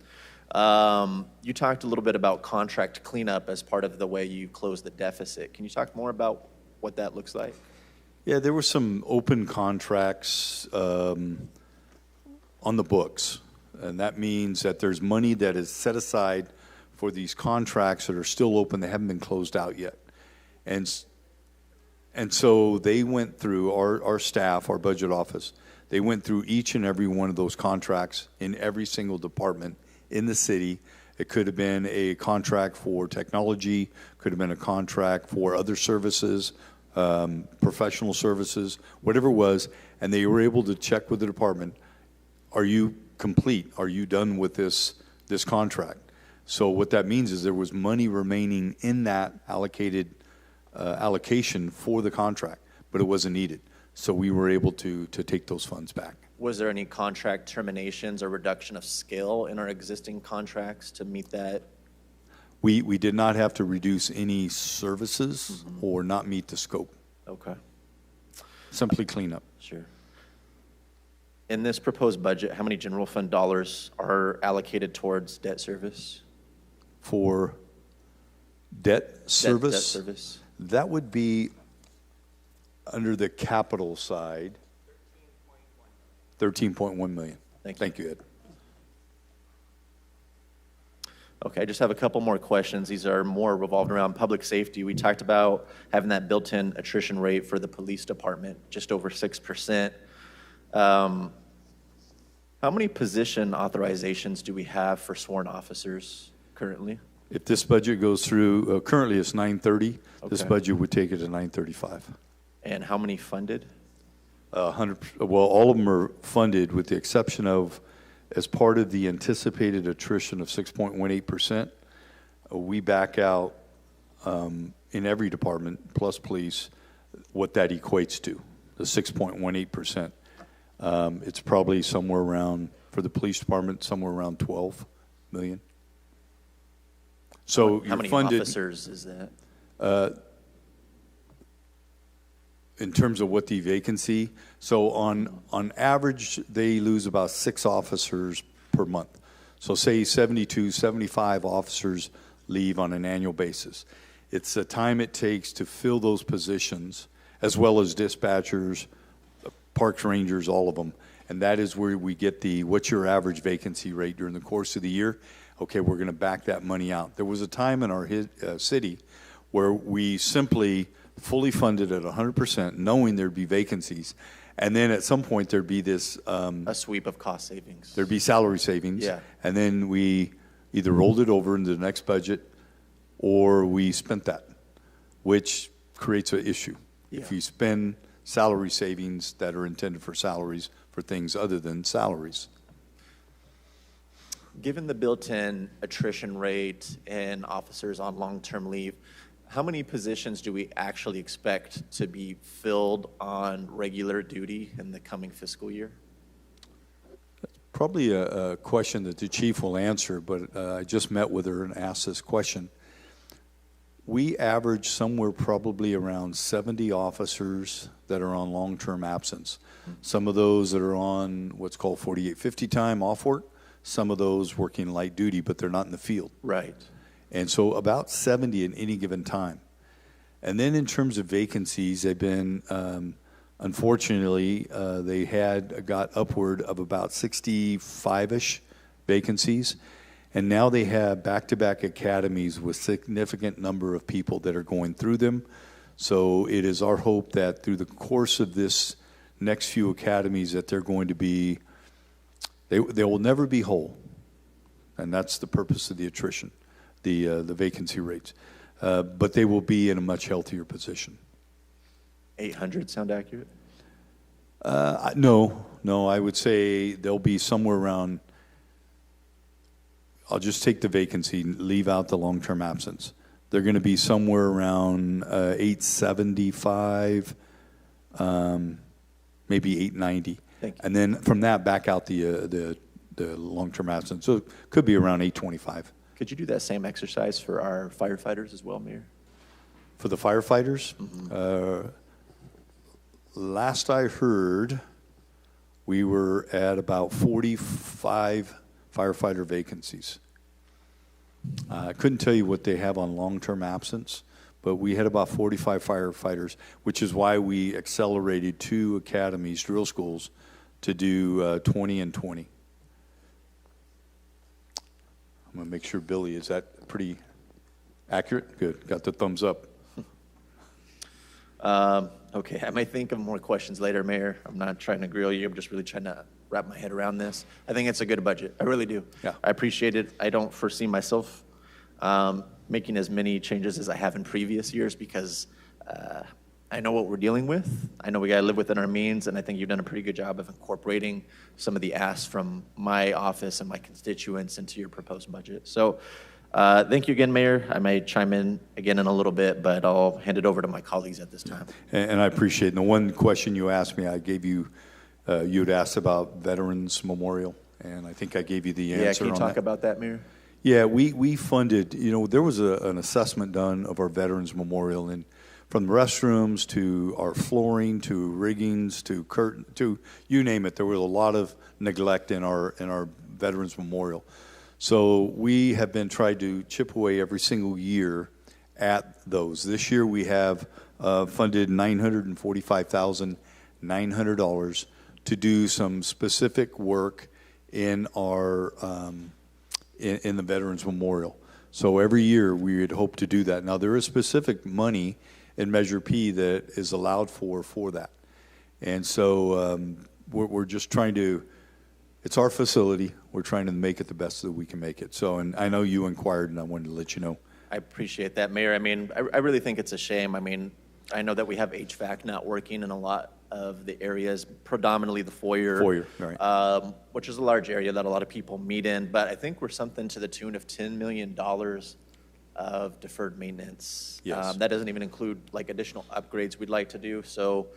You talked a little bit about contract cleanup as part of the way you close the deficit. Can you talk more about what that looks like? Yeah, there were some open contracts on the books, and that means that there's money that is set aside for these contracts that are still open. They haven't been closed out yet. And so they went through, our staff, our budget office, they went through each and every one of those contracts in every single department in the city. It could have been a contract for technology, could have been a contract for other services, professional services, whatever it was, and they were able to check with the department, are you complete? Are you done with this contract? So what that means is there was money remaining in that allocation for the contract, but it wasn't needed. So we were able to take those funds back. Was there any contract terminations or reduction of scale in our existing contracts to meet that? We did not have to reduce any services or not meet the scope. Okay. Simply clean up. Sure. In this proposed budget, how many general fund dollars are allocated towards debt service? For debt service? Debt service. That would be under the capital side. 13.1 million. Thank you, Ed. Okay, I just have a couple more questions. These are more revolved around public safety. We talked about having that built-in attrition rate for the police department, just over 6%. How many position authorizations do we have for sworn officers currently? If this budget goes through, currently it's 930. This Okay. budget would take it to 935. And how many funded? 100, well, all of them are funded with the exception of, as part of the anticipated attrition of 6.18%, we back out in every department, plus police, what that equates to, the 6.18%. It's probably somewhere around, for the police department, somewhere around 12 million. So How you're many funded, officers is that? in terms of what the vacancy, so on average, they lose about 6 officers per month. So say 72, 75 officers leave on an annual basis. It's the time it takes to fill those positions, as well as dispatchers, parks rangers, all of them. And that is where we get the, what's your average vacancy rate during the course of the year? Okay, we're going to back that money out. There was a time in our city where we simply fully funded at 100%, knowing there'd be vacancies. And then at some point, there'd be this, A sweep of cost savings. there'd be salary savings. Yeah. And then we either rolled it over into the next budget or we spent that, which creates an issue. If Yeah. you spend salary savings that are intended for salaries for things other than salaries. Given the built-in attrition rate and officers on long-term leave, how many positions do we actually expect to be filled on regular duty in the coming fiscal year? Probably a question that the chief will answer, but I just met with her and asked this question. We average somewhere probably around 70 officers that are on long-term absence. Some of those that are on what's called 4850 time off work, some of those working light duty, but they're not in the field. Right. And so about 70 at any given time. And then in terms of vacancies, they've been, unfortunately, they got upward of about 65-ish vacancies. And now they have back-to-back academies with significant number of people that are going through them. So it is our hope that through the course of this next few academies that they're going to be, they will never be whole. And that's the purpose of the attrition, the vacancy rates. But they will be in a much healthier position. 800 sound accurate? No, I would say they'll be somewhere around, I'll just take the vacancy, leave out the long-term absence. They're going to be somewhere around 875, maybe 890. Thank you. And then from that, back out the long-term absence. So it could be around 825. Could you do that same exercise for our firefighters as well, Mayor? For the firefighters, last I heard, we were at about 45 firefighter vacancies. I couldn't tell you what they have on long-term absence, but we had about 45 firefighters, which is why we accelerated 2 academies, drill schools, to do 20 and 20. I'm going to make sure, Billy, is that pretty accurate? Good. Got the thumbs up. Okay, I might think of more questions later, Mayor. I'm not trying to grill you. I'm just really trying to wrap my head around this. I think it's a good budget. I really do. Yeah. I appreciate it. I don't foresee myself making as many changes as I have in previous years because I know what we're dealing with. I know we got to live within our means, and I think you've done a pretty good job of incorporating some of the asks from my office and my constituents into your proposed budget. So thank you again, Mayor. I may chime in again in a little bit, but I'll hand it over to my colleagues at this time. And I appreciate it. And the one question you asked me, I gave you, you had asked about Veterans Memorial, and I think I gave you the answer on that. Yeah, can you talk about that, Mayor? Yeah, we funded, there was an assessment done of our Veterans Memorial, and from the restrooms to our flooring to riggings to curtain to you name it, there was a lot of neglect in our Veterans Memorial. So we have been trying to chip away every single year at those. This year we have funded $945,900 to do some specific work in our in the Veterans Memorial. So every year we would hope to do that. Now there is specific money in Measure P that is allowed for that. And so we're just trying to it's our facility. We're trying to make it the best that we can make it. So, and I know you inquired, and I wanted to let you know. I appreciate that, Mayor. I mean, I really think it's a shame. I mean, I know that we have HVAC not working in a lot of the areas, predominantly the foyer. Foyer, right. Which is a large area that a lot of people meet in. But I think we're something to the tune of $10 million of deferred maintenance. Yes. That doesn't even include like additional upgrades we'd like to do. So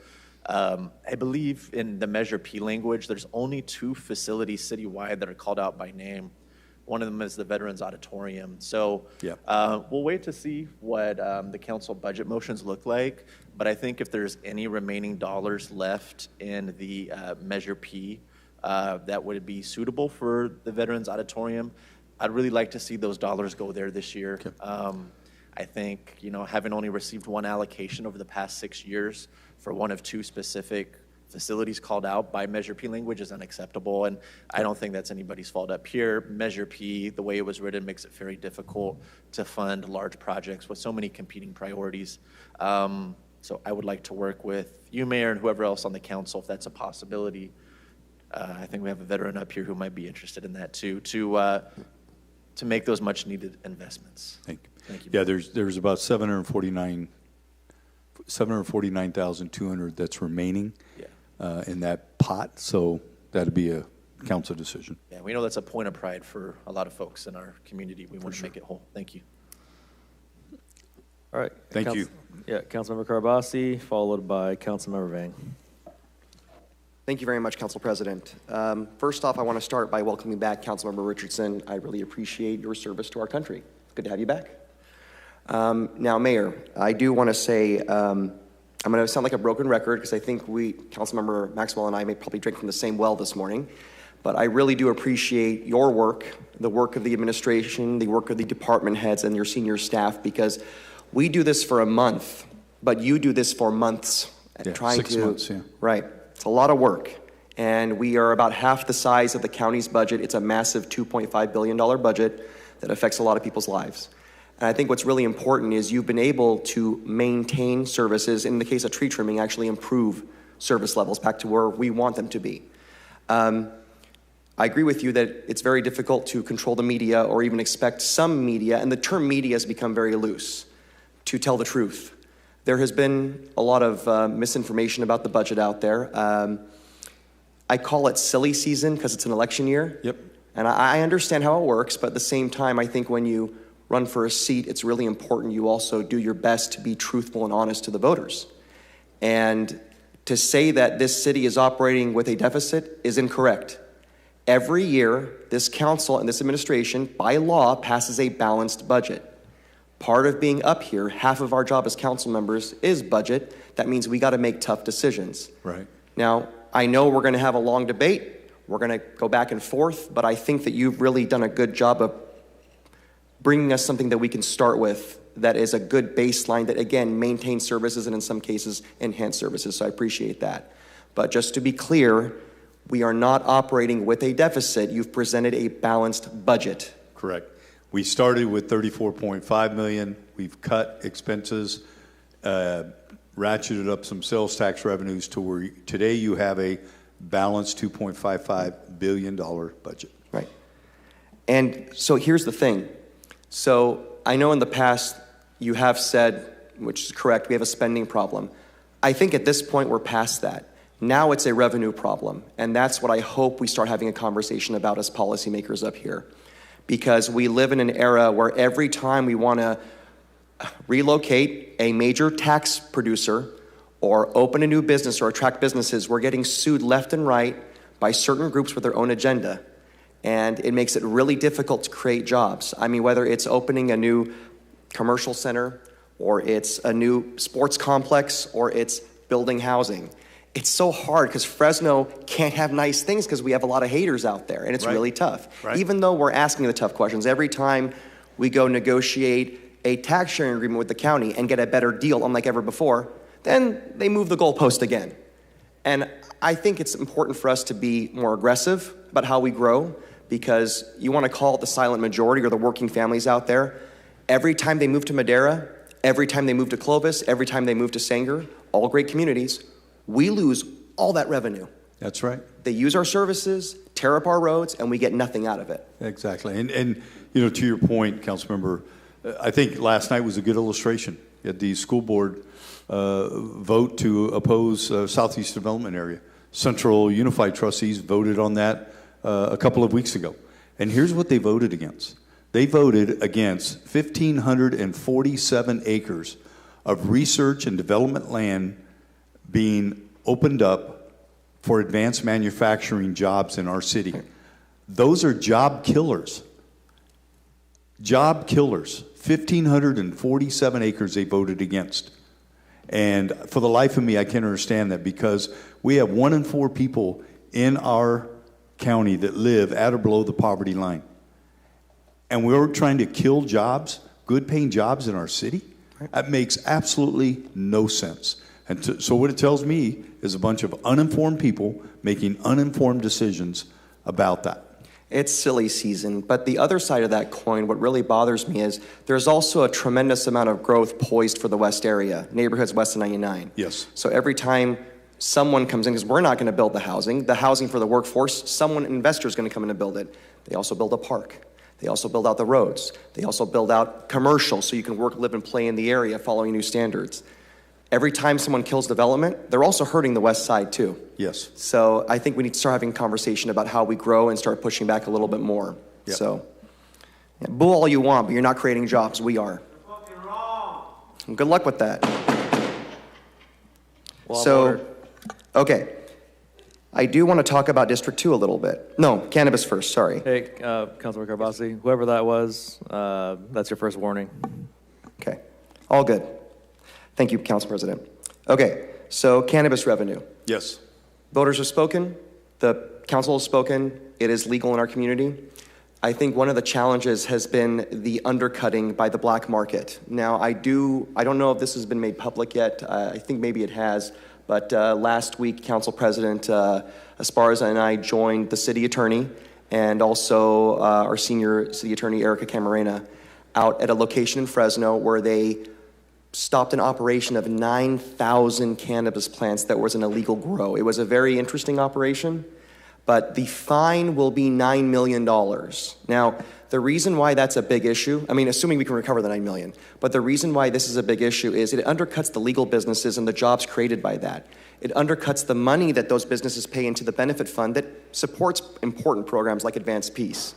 I believe in the Measure P language, there's only 2 facilities citywide that are called out by name. One of them is the Veterans Auditorium. So we'll wait to see what the council budget motions look like. But I think if there's any remaining dollars left in the Measure P that would be suitable for the Veterans Auditorium, I'd really like to see those dollars go there this year. Okay. I think, you know, having only received 1 allocation over the past 6 years for one of 2 specific facilities called out by Measure P language is unacceptable, and I don't think that's anybody's fault up here. Measure P, the way it was written, makes it very difficult to fund large projects with so many competing priorities. So I would like to work with you, Mayor, and whoever else on the council, if that's a possibility. I think we have a veteran up here who might be interested in that too, to make those much-needed investments. Thank you. Thank you. Yeah, there's about 749,200 that's remaining in that pot, so that'd be a council decision. Yeah, we know that's a point of pride for a lot of folks in our community. We want to make it whole. Thank you. All right. Thank you. Yeah, Councilmember Carbasi, followed by Councilmember Vang. Thank you very much, Council President. First off, I want to start by welcoming back Councilmember Richardson. I really appreciate your service to our country. Good to have you back. Now, Mayor, I do want to say, I'm going to sound like a broken record because I think Councilmember Maxwell and I may probably drink from the same well this morning, but I really do appreciate your work, the work of the administration, the work of the department heads and your senior staff, because we do this for a month, but you do this for months. Yeah, 6 months, yeah. Right. It's a lot of work, and we are about half the size of the county's budget. It's a massive $2.5 billion budget that affects a lot of people's lives. And I think what's really important is you've been able to maintain services, in the case of tree trimming, actually improve service levels back to where we want them to be. I agree with you that it's very difficult to control the media or even expect some media, and the term media has become very loose, to tell the truth. There has been a lot of misinformation about the budget out there. I call it silly season because it's an election year. Yep. And I understand how it works, but at the same time, I think when you run for a seat, it's really important you also do your best to be truthful and honest to the voters. And to say that this city is operating with a deficit is incorrect. Every year, this council and this administration, by law, passes a balanced budget. Part of being up here, half of our job as council members is budget. That means we got to make tough decisions. Right. Now, I know we're going to have a long debate. We're going to go back and forth, but I think that you've really done a good job of bringing us something that we can start with that is a good baseline that, again, maintains services and in some cases enhance services. So I appreciate that. But just to be clear, we are not operating with a deficit. You've presented a balanced budget. Correct. We started with $34.5 million. We've cut expenses, ratcheted up some sales tax revenues to where today you have a balanced $2.55 billion budget. Right. And so here's the thing. So I know in the past you have said, which is correct, we have a spending problem. I think at this point we're past that. Now it's a revenue problem. And that's what I hope we start having a conversation about as policymakers up here. Because we live in an era where every time we want to relocate a major tax producer or open a new business or attract businesses, we're getting sued left and right by certain groups with their own agenda. And it makes it really difficult to create jobs. I mean, whether it's opening a new commercial center or it's a new sports complex or it's building housing. It's so hard because Fresno can't have nice things because we have a lot of haters out there, and it's really tough. Right. Even though we're asking the tough questions, every time we go negotiate a tax sharing agreement with the county and get a better deal, unlike ever before, then they move the goalpost again. And I think it's important for us to be more aggressive about how we grow, because you want to call it the silent majority or the working families out there. Every time they move to Madera, every time they move to Clovis, every time they move to Sanger, all great communities, we lose all that revenue. That's right. They use our services, tear up our roads, and we get nothing out of it. Exactly. And you know, to your point, Councilmember, I think last night was a good illustration. You had the school board vote to oppose Southeast Development Area. Central Unified trustees voted on that a couple of weeks ago. And here's what they voted against. They voted against 1,547 acres of research and development land being opened up for advanced manufacturing jobs in our city. Those are job killers. Job killers. 1,547 acres they voted against. And for the life of me, I can't understand that, because we have 1 in 4 people in our county that live at or below the poverty line. And we're trying to kill jobs, good paying jobs in our city? That makes absolutely no sense. And so what it tells me is a bunch of uninformed people making uninformed decisions about that. It's silly season, but the other side of that coin, what really bothers me is there's also a tremendous amount of growth poised for the West area, neighborhoods west of 99. Yes. So every time someone comes in, because we're not going to build the housing for the workforce, an investor is going to come in and build it. They also build a park. They also build out the roads. They also build out commercial so you can work, live, and play in the area following new standards. Every time someone kills development, they're also hurting the west side too. Yes. So I think we need to start having a conversation about how we grow and start pushing back a little bit more. Yep. So, yeah, boo all you want, but you're not creating jobs. We are. You're fucking wrong. And good luck with that. Well, So, okay. I do want to talk about District 2 a little bit. No, cannabis first, sorry. Hey, Councilmember Carbasi, whoever that was, that's your first warning. Okay, all good. Thank you, Council President. Okay, so cannabis revenue. Yes. Voters have spoken, the council has spoken, it is legal in our community. I think one of the challenges has been the undercutting by the black market. Now, I don't know if this has been made public yet. I think maybe it has, but last week, Council President Esparza and I joined the city attorney and also our senior city attorney, Erica Camarena, out at a location in Fresno where they stopped an operation of 9,000 cannabis plants that was an illegal grow. It was a very interesting operation, but the fine will be $9 million. Now, the reason why that's a big issue, I mean, assuming we can recover the $9 million, but the reason why this is a big issue is it undercuts the legal businesses and the jobs created by that. It undercuts the money that those businesses pay into the benefit fund that supports important programs like Advanced Peace.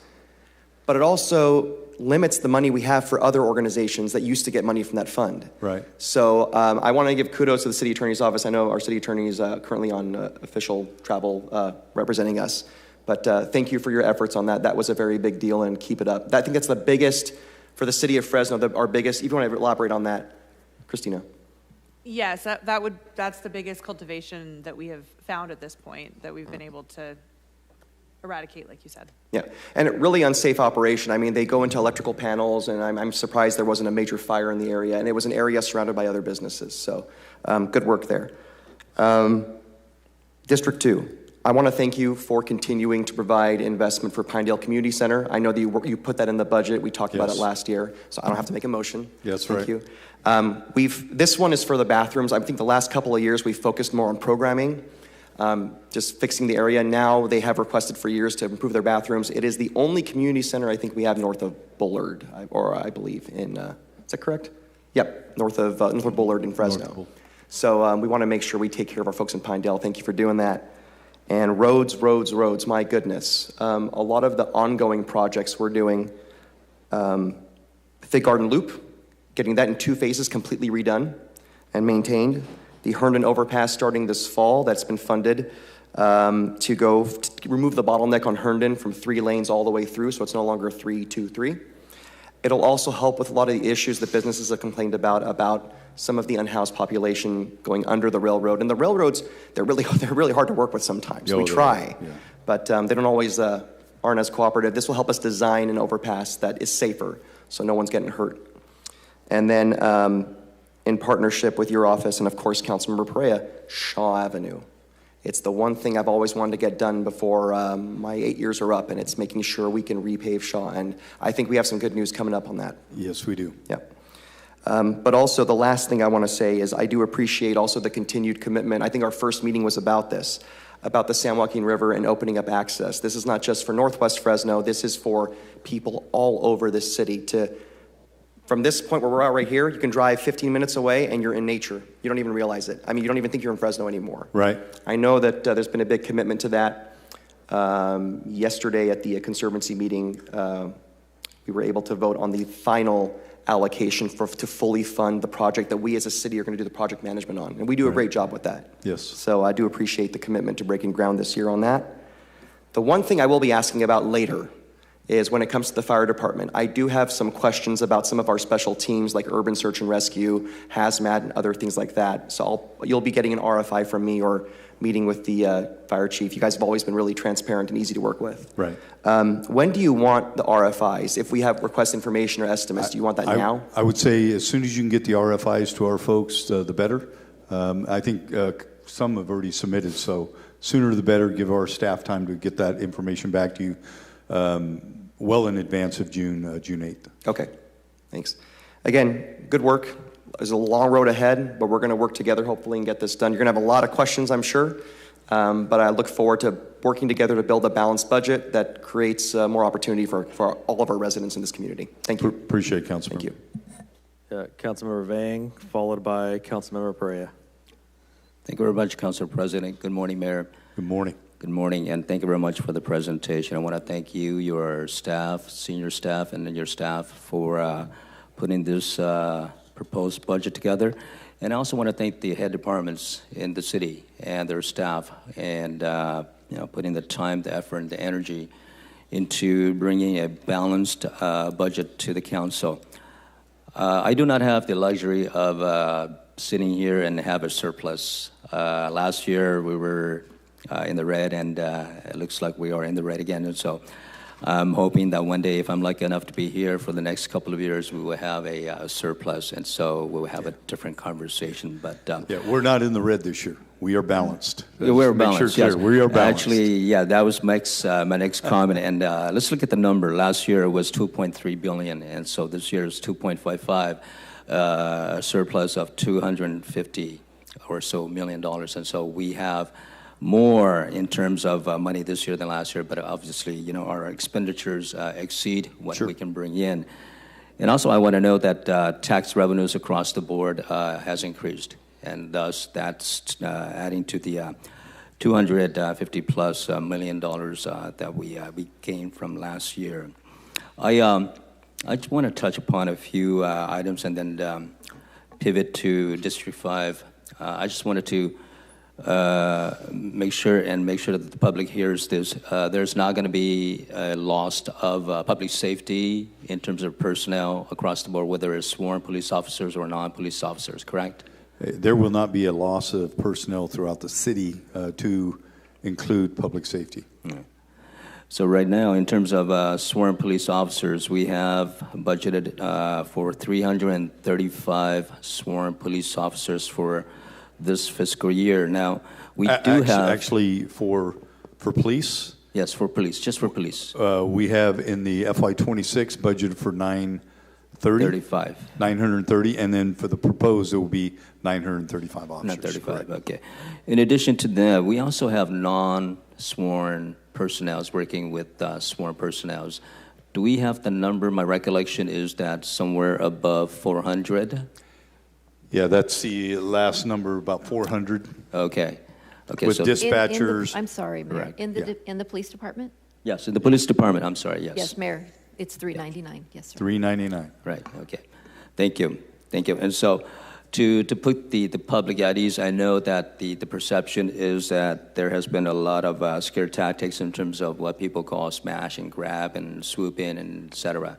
But it also limits the money we have for other organizations that used to get money from that fund. Right. So I want to give kudos to the city attorney's office. I know our city attorney is currently on official travel representing us. But thank you for your efforts on that. That was a very big deal, and keep it up. I think that's the biggest, for the city of Fresno, our biggest, if you want to elaborate on that, Christina. Yes, that's the biggest cultivation that we have found at this point that we've been able to eradicate, like you said. Yeah, and a really unsafe operation. I mean, they go into electrical panels, and I'm surprised there wasn't a major fire in the area, and it was an area surrounded by other businesses, so good work there. District 2, I want to thank you for continuing to provide investment for Pinedale Community Center. I know that you put that in the budget. We talked about it last year, so I don't have to make a motion. Yes, thank right. you. This one is for the bathrooms. I think the last couple of years we've focused more on programming. Just fixing the area. Now they have requested for years to improve their bathrooms. It is the only community center I think we have north of Bullard, I believe. Is that correct? Yep, north of Bullard in Fresno. So we want to make sure we take care of our folks in Pinedale. Thank you for doing that. And roads, my goodness. A lot of the ongoing projects we're doing, Fig Garden Loop, getting that in 2 phases completely redone and maintained. The Herndon Overpass starting this fall, that's been funded to remove the bottleneck on Herndon from 3 lanes all the way through, so it's no longer 3, 2, 3. It'll also help with a lot of the issues that businesses have complained about some of the unhoused population going under the railroad. And the railroads, they're really hard to work with sometimes. We try, but they don't always aren't as cooperative. This will help us design an overpass that is safer, so no one's getting hurt. And then in partnership with your office and, of course, Councilmember Perea, Shaw Avenue. It's the one thing I've always wanted to get done before my 8 years are up, and it's making sure we can repave Shaw. And I think we have some good news coming up on that. Yes, we do. Yeah. But also, the last thing I want to say is I do appreciate also the continued commitment. I think our first meeting was about this. about the San Joaquin River and opening up access. This is not just for Northwest Fresno. This is for people all over this city from this point where we're at right here, you can drive 15 minutes away and you're in nature. You don't even realize it. I mean, you don't even think you're in Fresno anymore. Right. I know that there's been a big commitment to that. Yesterday at the Conservancy meeting, we were able to vote on the final allocation to fully fund the project that we as a city are going to do the project management on. And we do a great job with that. Yes. So I do appreciate the commitment to breaking ground this year on that. The one thing I will be asking about later is when it comes to the fire department. I do have some questions about some of our special teams like urban search and rescue, hazmat, and other things like that. So you'll be getting an RFI from me or meeting with the fire chief. You guys have always been really transparent and easy to work with. Right. When do you want the RFIs? If we have request information or estimates, do you want that now? I would say as soon as you can get the RFIs to our folks, the better. I think some have already submitted, so sooner the better. Give our staff time to get that information back to you well in advance of June 8th. Okay, thanks. Again, good work. There's a long road ahead, but we're going to work together hopefully and get this done. You're going to have a lot of questions, I'm sure, but I look forward to working together to build a balanced budget that creates more opportunity for all of our residents in this community. Thank you. Appreciate it, Councilman. Thank you. Councilmember Vang, followed by Councilmember Perea. Thank you very much, Council President. Good morning, Mayor. Good morning. Good morning, and thank you very much for the presentation. I want to thank you, your staff, senior staff, and then your staff for putting this proposed budget together. And I also want to thank the head departments in the city and their staff, and putting the time, the effort, and the energy into bringing a balanced budget to the council. I do not have the luxury of sitting here and have a surplus. Last year we were in the red, and it looks like we are in the red again. And so I'm hoping that one day, if I'm lucky enough to be here for the next couple of years, we will have a surplus, and so we'll have a different conversation. But yeah, we're not in the red this year. We are balanced. We're Make balanced. sure Yes. we are balanced. Actually, yeah, that was my next comment. And let's look at the number. Last year it was 2.3 billion, and so this year is 2.55, a surplus of 250 or so $1 million. And so we have more in terms of money this year than last year, but obviously, our expenditures exceed what we can bring in. And also, I want to note that tax revenues across the board has increased, and thus that's adding to the 250 plus $1 million that we gained from last year. I just want to touch upon a few items and then pivot to District 5. I just wanted to make sure that the public hears this. There's not going to be a loss of public safety in terms of personnel across the board, whether it's sworn police officers or non-police officers, correct? There will not be a loss of personnel throughout the city to include public safety. Mm. So right now, in terms of sworn police officers, we have budgeted for 335 sworn police officers for this fiscal year. Now, we do have... Actually, for police? Yes, for police, just for police. We have in the FY26 budgeted for 35. 930, and then for the proposed, it will be 935 officers. 935, correct. okay. In addition to that, we also have non-sworn personnel working with sworn personnel. Do we have the number? My recollection is that somewhere above 400. Yeah, that's the last number, about 400. Okay. With so dispatchers. I'm sorry, Mayor. Correct. In the police department? yes, in the police department, I'm sorry, yes. Yes, Mayor. It's 399. Yes, sir. 399. Right, okay. Thank you. And so to put the public at ease, I know that the perception is that there has been a lot of scare tactics in terms of what people call smash and grab and swoop in and et cetera.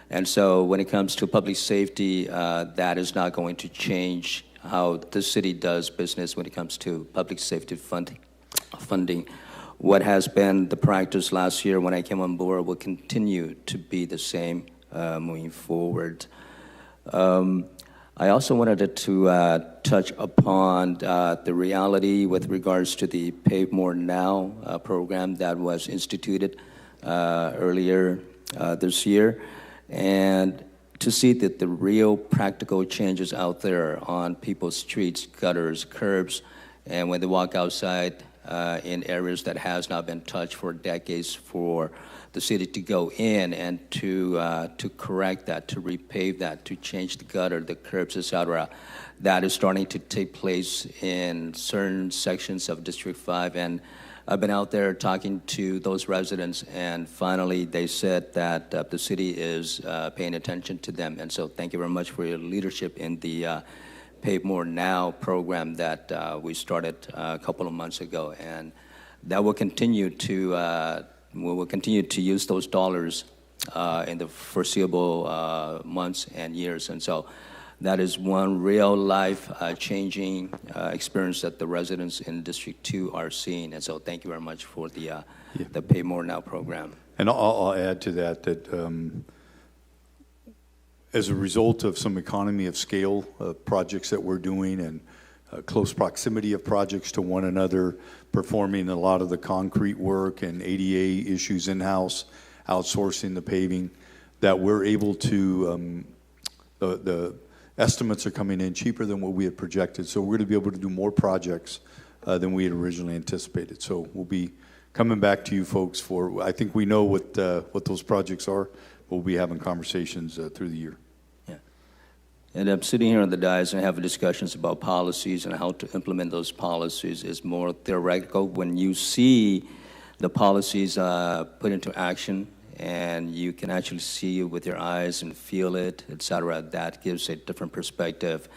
And so when it comes to public safety, that is not going to change how the city does business when it comes to public safety funding. What has been the practice last year when I came on board will continue to be the same moving forward. I also wanted to touch upon the reality with regards to the Pay More Now program that was instituted earlier this year, and to see that the real practical changes out there on people's streets, gutters, curbs, and when they walk outside, in areas that has not been touched for decades for the city to go in and to correct that, to repave that, to change the gutter, the curbs, etc. That is starting to take place in certain sections of District 5. And I've been out there talking to those residents, and finally they said that the city is paying attention to them. And so thank you very much for your leadership in the Pave More Now program that we started a couple of months ago. And that will continue to, we will continue to use those dollars in the foreseeable months and years. And so that is one real life changing experience that the residents in District 2 are seeing. And so thank you very much for the Pay More Now program. And I'll add to that as a result of some economy of scale projects that we're doing and close proximity of projects to one another, performing a lot of the concrete work and ADA issues in-house, outsourcing the paving, that we're able to, the estimates are coming in cheaper than what we had projected. So we're going to be able to do more projects than we had originally anticipated. So we'll be coming back to you folks for, I think we know what those projects are. We'll be having conversations through the year. Yeah. And I'm sitting here on the dais and having discussions about policies and how to implement those policies is more theoretical. When you see the policies put into action, and you can actually see it with your eyes and feel it, etc. That gives a different perspective.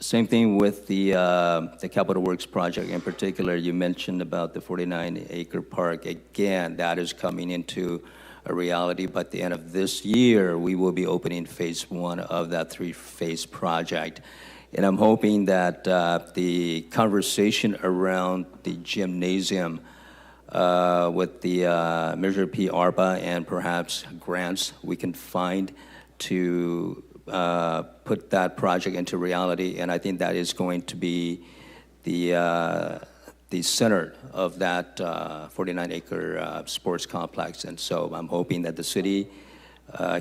Same thing with the Capital Works project in particular. You mentioned about the 49-acre park. Again, that is coming into a reality. By the end of this year, we will be opening phase 1 of that 3-phase project. And I'm hoping that the conversation around the gymnasium with the Measure P, ARPA, and perhaps grants we can find to put that project into reality. And I think that is going to be the center of that 49-acre sports complex. And so I'm hoping that the city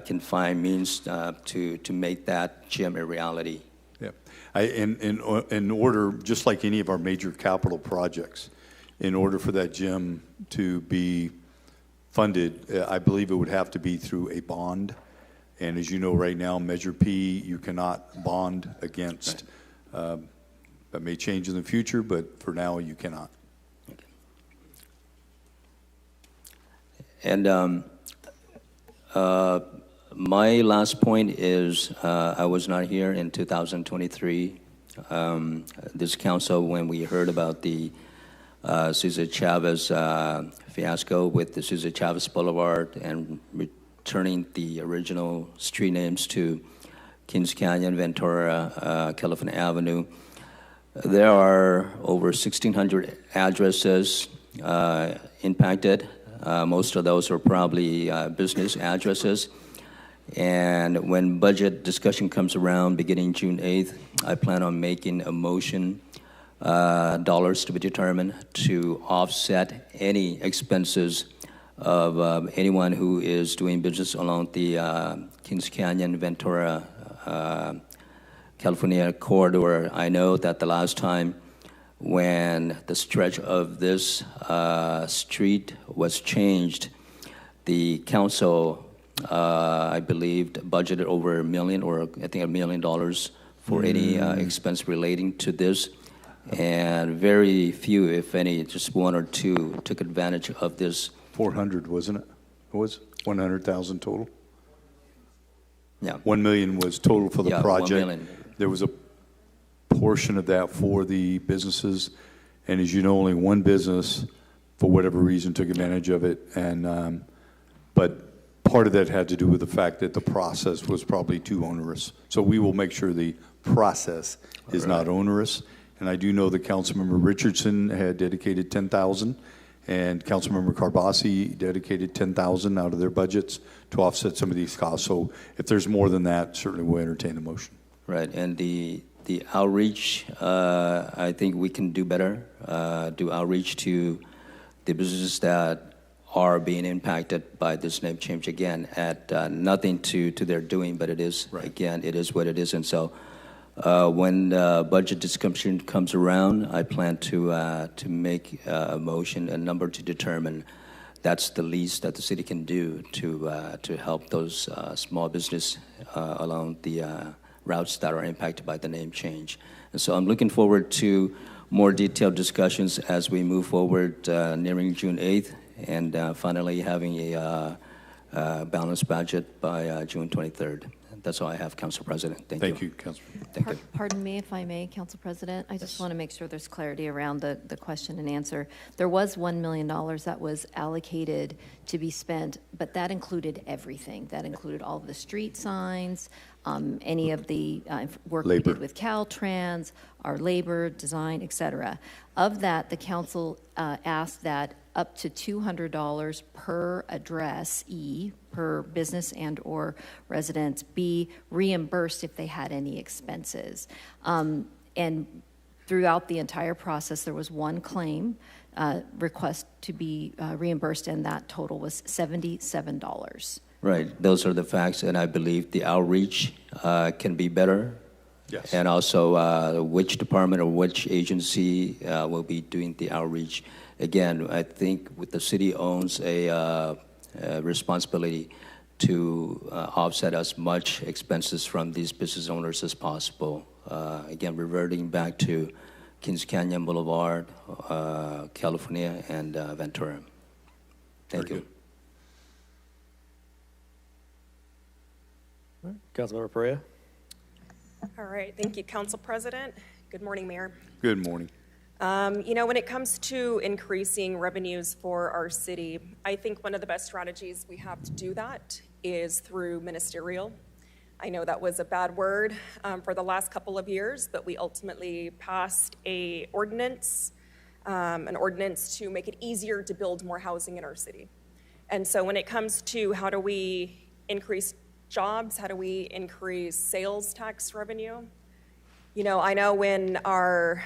can find means to make that gym a reality. Yeah, in order, just like any of our major capital projects, in order for that gym to be funded, I believe it would have to be through a bond. And as you know, right now, Measure P, you cannot bond against. Right. That may change in the future, but for now, you cannot. Okay. And my last point is I was not here in 2023. This council, when we heard about the Cesar Chavez fiasco with the Cesar Chavez Boulevard and returning the original street names to Kings Canyon, Ventura, California Avenue. There are over 1,600 addresses impacted. Most of those are probably business addresses. And when budget discussion comes around beginning June 8th, I plan on making a motion, dollars to be determined, to offset any expenses of anyone who is doing business along the Kings Canyon, Ventura, California corridor. I know that the last time when the stretch of this street was changed, the council, I believe, budgeted over $1 million, or I think $1 million for any expense relating to this. And very few, if any, just one or two, took advantage of this. 400, wasn't it? It was 100,000 total? Yeah. 1 million was total for the project. 1 million. There was a portion of that for the businesses, and as you know, only one business, for whatever reason, took advantage of it. And but part of that had to do with the fact that the process was probably too onerous. So we will make sure the process is not onerous. And I do know that Councilmember Richardson had dedicated 10,000, and Councilmember Carbasi dedicated 10,000 out of their budgets to offset some of these costs. So if there's more than that, certainly we'll entertain a motion. Right, and the outreach, I think we can do better. Do outreach to the businesses that are being impacted by this name change. Again, at nothing to their doing, but it is, right. Again, it is what it is. And so When budget discussion comes around, I plan to make a motion, a number to determine that's the least that the city can do to help those small business along the routes that are impacted by the name change. And so I'm looking forward to more detailed discussions as we move forward nearing June 8th and finally having a balanced budget by June 23rd. That's all I have, Council President. Thank you. Thank you, Councilman. Thank you. Pardon me if I may, Council President. I just want to make sure there's clarity around the question and answer. There was $1 million that was allocated to be spent, but that included everything. That included all of the street signs, any of the work we Labor. did with Caltrans, our labor, design, et cetera. Of that, the council asked that up to $200 per address, per business and or resident, be reimbursed if they had any expenses. And throughout the entire process, there was one claim request to be reimbursed, and that total was $77. Right, those are the facts, and I believe the outreach can be better. Yes. And also which department or which agency will be doing the outreach. Again, I think the city owns a responsibility to offset as much expenses from these business owners as possible. Again, reverting back to Kings Canyon Boulevard, California, and Ventura. Thank Very you. All right. Councilmember Perea. All right, thank you, Council President. Good morning, Mayor. Good morning. You know, when it comes to increasing revenues for our city, I think one of the best strategies we have to do that is through ministerial. I know that was a bad word for the last couple of years, but we ultimately passed an ordinance to make it easier to build more housing in our city. And so when it comes to how do we increase jobs, how do we increase sales tax revenue? You know, I know when our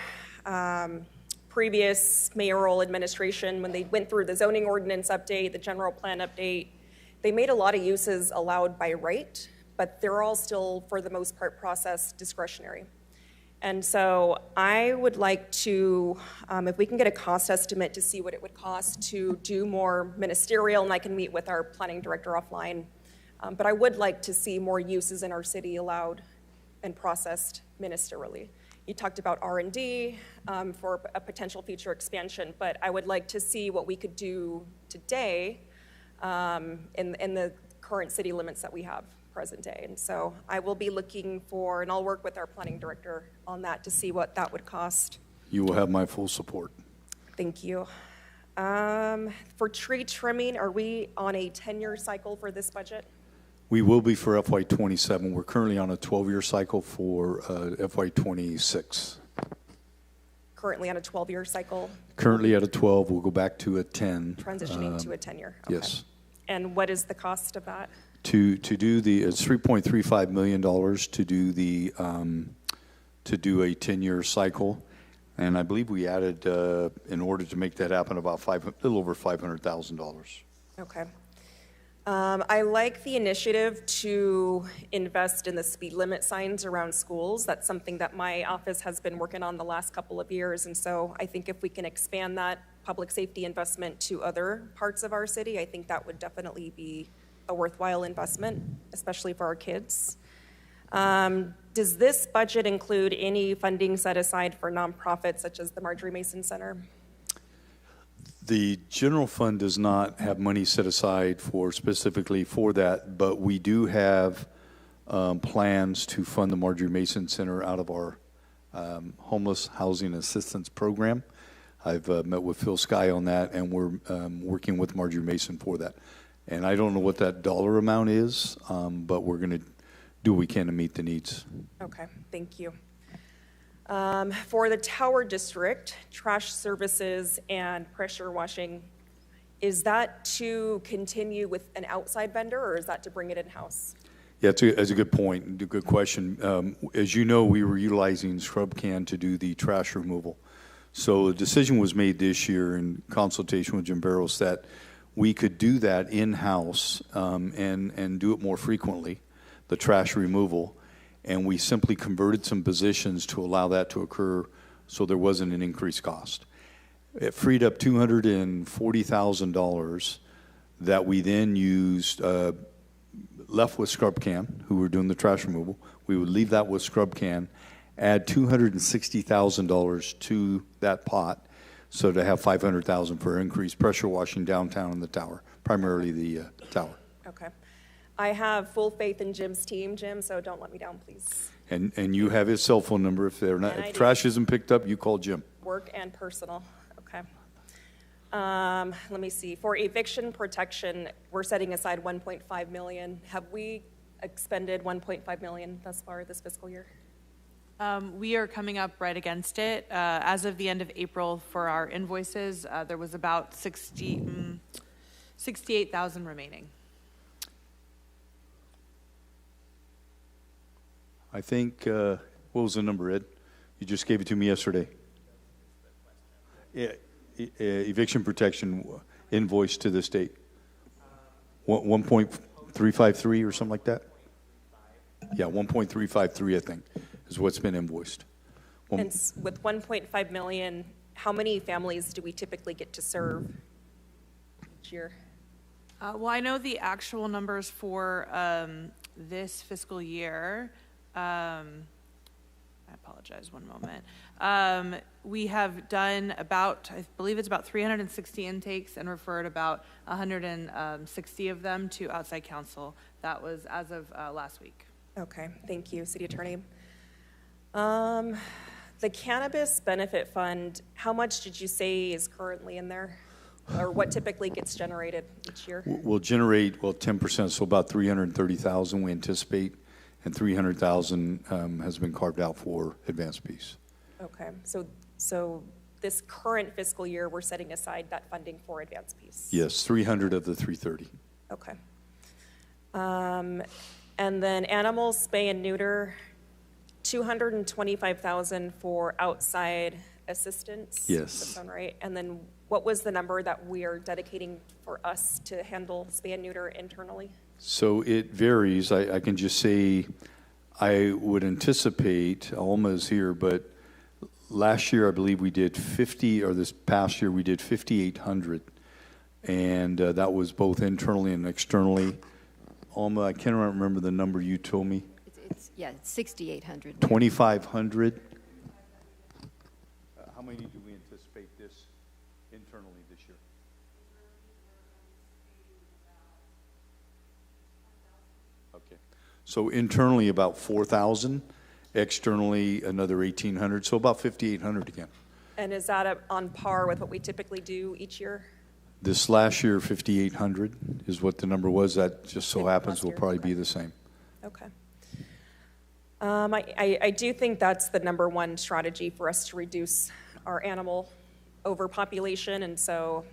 previous mayoral administration, when they went through the zoning ordinance update, the general plan update, they made a lot of uses allowed by right, but they're all still, for the most part, process discretionary. And so I would like to, if we can get a cost estimate to see what it would cost to do more ministerial, and I can meet with our planning director offline, but I would like to see more uses in our city allowed and processed ministerially. You talked about R&D for a potential future expansion, but I would like to see what we could do today in the current city limits that we have present day. And so I will be looking for, and I'll work with our planning director on that to see what that would cost. You will have my full support. Thank you. For tree trimming, are we on a 10-year cycle for this budget? We will be for FY27. We're currently on a 12-year cycle for FY26. Currently on a 12-year cycle? Currently at a 12, we'll go back to a 10. Transitioning to a 10-year? Okay. Yes. And what is the cost of that? To do the, it's $3.35 million to do a 10-year cycle. And I believe we added, in order to make that happen, about a little over $500,000. Okay. I like the initiative to invest in the speed limit signs around schools. That's something that my office has been working on the last couple of years. And so I think if we can expand that public safety investment to other parts of our city, I think that would definitely be a worthwhile investment, especially for our kids. Does this budget include any funding set aside for nonprofits such as the Marjorie Mason Center? The general fund does not have money set aside specifically for that, but we do have plans to fund the Marjorie Mason Center out of our homeless housing assistance program. I've met with Phil Sky on that, and we're working with Marjorie Mason for that. And I don't know what that dollar amount is, but we're going to do what we can to meet the needs. Okay, thank you. For the Tower District, trash services and pressure washing, is that to continue with an outside vendor, or is that to bring it in-house? Yeah, it's a good point, a good question. As you know, we were utilizing Scrub Can to do the trash removal. So the decision was made this year in consultation with Jim Barrows that we could do that in-house and do it more frequently, the trash removal. and we simply converted some positions to allow that to occur so there wasn't an increased cost. It freed up $240,000 that we then used, left with Scrub Can, who were doing the trash removal. We would leave that with Scrub Can, add $260,000 to that pot, so to have $500,000 for increased pressure washing downtown in the tower, primarily the tower. Okay. I have full faith in Jim's team, Jim, so don't let me down, please. And you have his cell phone number. If they're not, And I if do. trash isn't picked up, you call Jim. Work and personal, okay. Let me see, for eviction protection, we're setting aside 1.5 million. Have we expended 1.5 million thus far this fiscal year? We are coming up right against it. As of the end of April for our invoices, there was about 68,000 remaining. I think, what was the number, Ed? You just gave it to me yesterday. Yeah, eviction protection invoice to the state. 1.353 or something like that? Yeah, 1.353, I think, is what's been invoiced. And with 1.5 million, how many families do we typically get to serve each year? Well, I know the actual numbers for this fiscal year. I apologize, one moment. We have done about, I believe it's about 360 intakes and referred about 160 of them to outside counsel. That was as of last week. Okay, thank you, City Attorney. The Cannabis Benefit Fund, how much did you say is currently in there? Or what typically gets generated each year? We'll generate, 10%, so about 330,000 we anticipate, and 300,000 has been carved out for advanced piece. Okay, so this current fiscal year, we're setting aside that funding for advanced piece? Yes, 300 of the 330. Okay. And then animal spay and neuter, 225,000 for outside assistance? Yes. Does that sound right? And then what was the number that we are dedicating for us to handle spay and neuter internally? So it varies. I can just say I would anticipate, Alma is here, but last year I believe we did 50, or this past year we did 5,800. And that was both internally and externally. Alma, I can't remember the number you told me. It's 6,800. 2,500. How many do we anticipate this internally this year? Okay. So internally about 4,000, externally another 1,800, so about 5,800 again. And is that on par with what we typically do each year? This last year, 5,800 is what the number was. That just so Yeah, happens last will year, probably okay. be the same. Okay. I do think that's the number one strategy for us to reduce our animal overpopulation, and so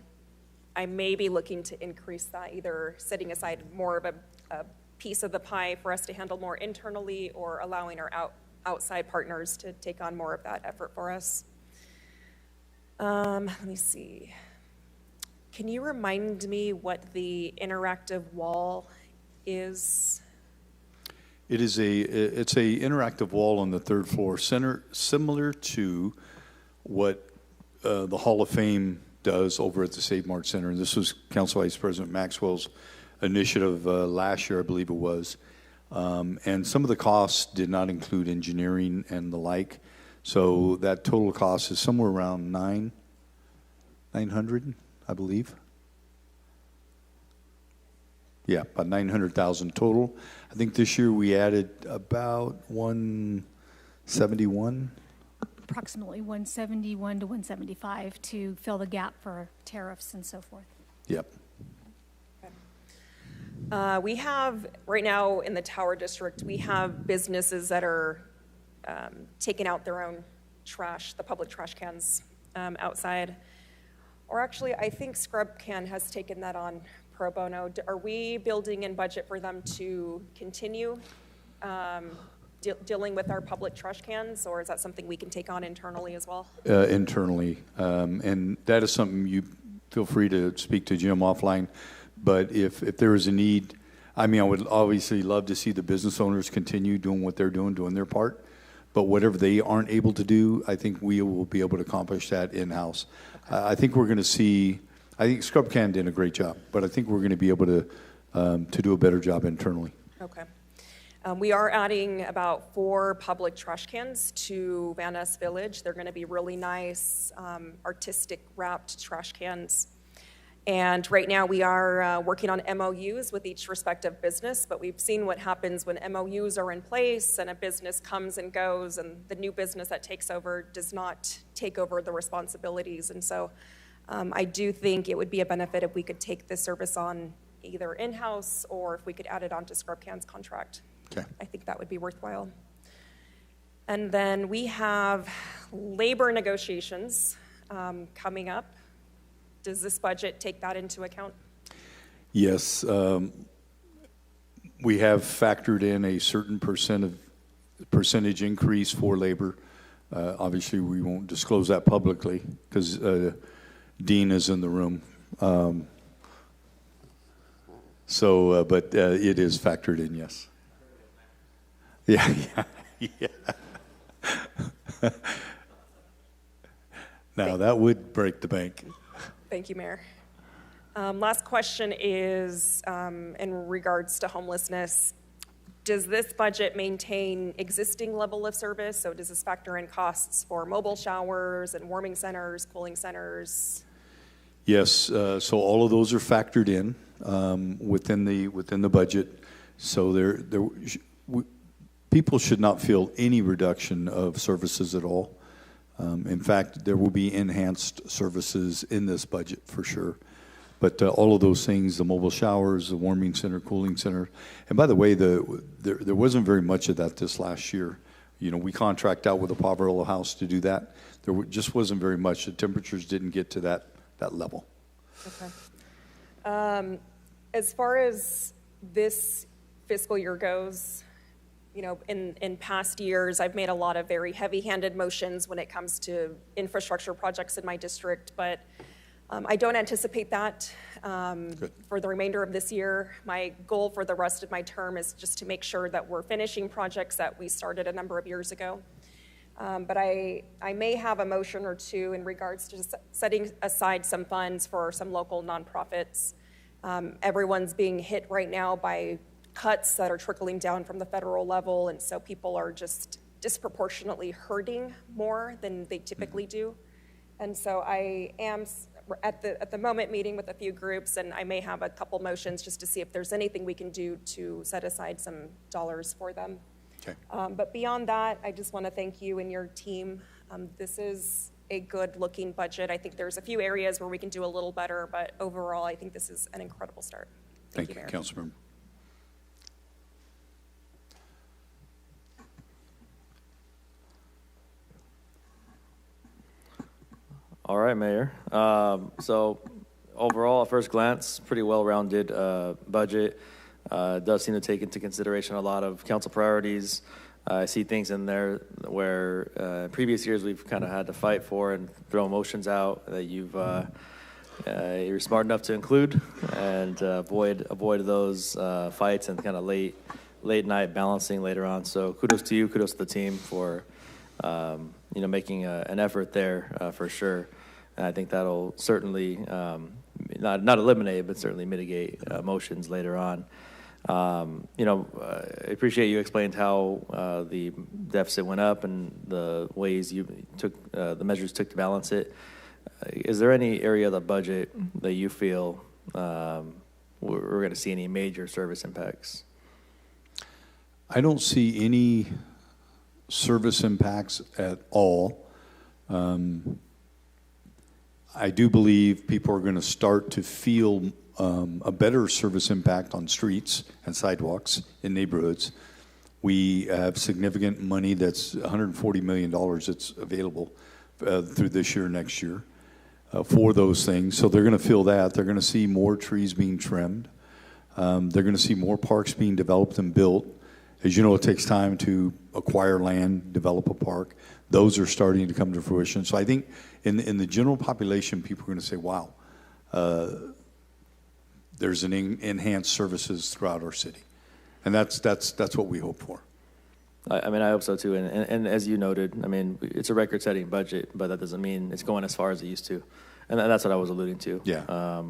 I may be looking to increase that, either setting aside more of a piece of the pie for us to handle more internally, or allowing our outside partners to take on more of that effort for us. Let me see. Can you remind me what the interactive wall is? It's a interactive wall on the third floor, similar to what the Hall of Fame does over at the Save Mart Center. And this was Council Vice President Maxwell's initiative last year, I believe it was. And some of the costs did not include engineering and the like. So that total cost is somewhere around 900, I believe. Yeah, about 900,000 total. I think this year we added about 171. Approximately 171 to 175 to fill the gap for tariffs and so forth. Yep. We have, right now in the Tower District, we have businesses that are taking out their own trash, the public trash cans outside. Or actually, I think Scrub Can has taken that on pro bono. Are we building in budget for them to continue dealing with our public trash cans, or is that something we can take on internally as well? Internally. And that is something you feel free to speak to Jim offline. But if there is a need, I mean, I would obviously love to see the business owners continue doing what they're doing their part. But whatever they aren't able to do, I think we will be able to accomplish that in-house. I think we're going to see, I think Scrub Can did a great job, but I think we're going to be able to do a better job internally. Okay. We are adding about 4 public trash cans to Van Ness Village. They're going to be really nice, artistic wrapped trash cans. And right now we are working on MOUs with each respective business, but we've seen what happens when MOUs are in place and a business comes and goes and the new business that takes over does not take over the responsibilities. And so I do think it would be a benefit if we could take this service on either in-house or if we could add it onto Scrub Can's contract. Okay. I think that would be worthwhile. And then we have labor negotiations coming up. Does this budget take that into account? Yes. We have factored in a certain percentage increase for labor. Obviously, we won't disclose that publicly because Dean is in the room. But it is factored in, yes. Yeah. Now, that would break the bank. Thank you, Mayor. Last question is in regards to homelessness. Does this budget maintain existing level of service? So does this factor in costs for mobile showers and warming centers, cooling centers? Yes, so all of those are factored in within the budget. So people should not feel any reduction of services at all. In fact, there will be enhanced services in this budget for sure. But all of those things, the mobile showers, the warming center, cooling center, and by the way, there wasn't very much of that this last year. You know, we contract out with the Poverello House to do that. Just wasn't very much. The temperatures didn't get to that level. Okay. As far as this fiscal year goes, you know, in past years, I've made a lot of very heavy-handed motions when it comes to infrastructure projects in my district, but I don't anticipate that for the remainder of this year. My goal for the rest of my term is just to make sure that we're finishing projects that we started a number of years ago. But I may have a motion or two in regards to setting aside some funds for some local nonprofits. Everyone's being hit right now by cuts that are trickling down from the federal level, and so people are just disproportionately hurting more than they typically do. And so I am at the moment meeting with a few groups, and I may have a couple motions just to see if there's anything we can do to set aside some dollars for them. Okay. But beyond that, I just want to thank you and your team. This is a good-looking budget. I think there's a few areas where we can do a little better, but overall, I think this is an incredible start. Thank you, Mayor. Councilmember. All right, Mayor. So overall, at first glance, pretty well-rounded budget. It does seem to take into consideration a lot of council priorities. I see things in there where in previous years we've kind of had to fight for and throw motions out that you're smart enough to include and avoid those fights and kind of late night balancing later on. So kudos to you, kudos to the team for making an effort there for sure. And I think that'll certainly not eliminate, but certainly mitigate motions later on. I appreciate you explained how the deficit went up and the ways you took the measures took to balance it. Is there any area of the budget that you feel we're going to see any major service impacts? I don't see any service impacts at all. I do believe people are going to start to feel a better service impact on streets and sidewalks in neighborhoods. We have significant money that's $140 million that's available through this year, next year for those things. So they're going to feel that. They're going to see more trees being trimmed. They're going to see more parks being developed and built. As you know, it takes time to acquire land, develop a park. Those are starting to come to fruition. So I think in the general population, people are going to say, wow, there's an enhanced services throughout our city. And that's what we hope for. I mean, I hope so too. And as you noted, I mean, it's a record-setting budget, but that doesn't mean it's going as far as it used to. And that's what I was alluding to. Yeah.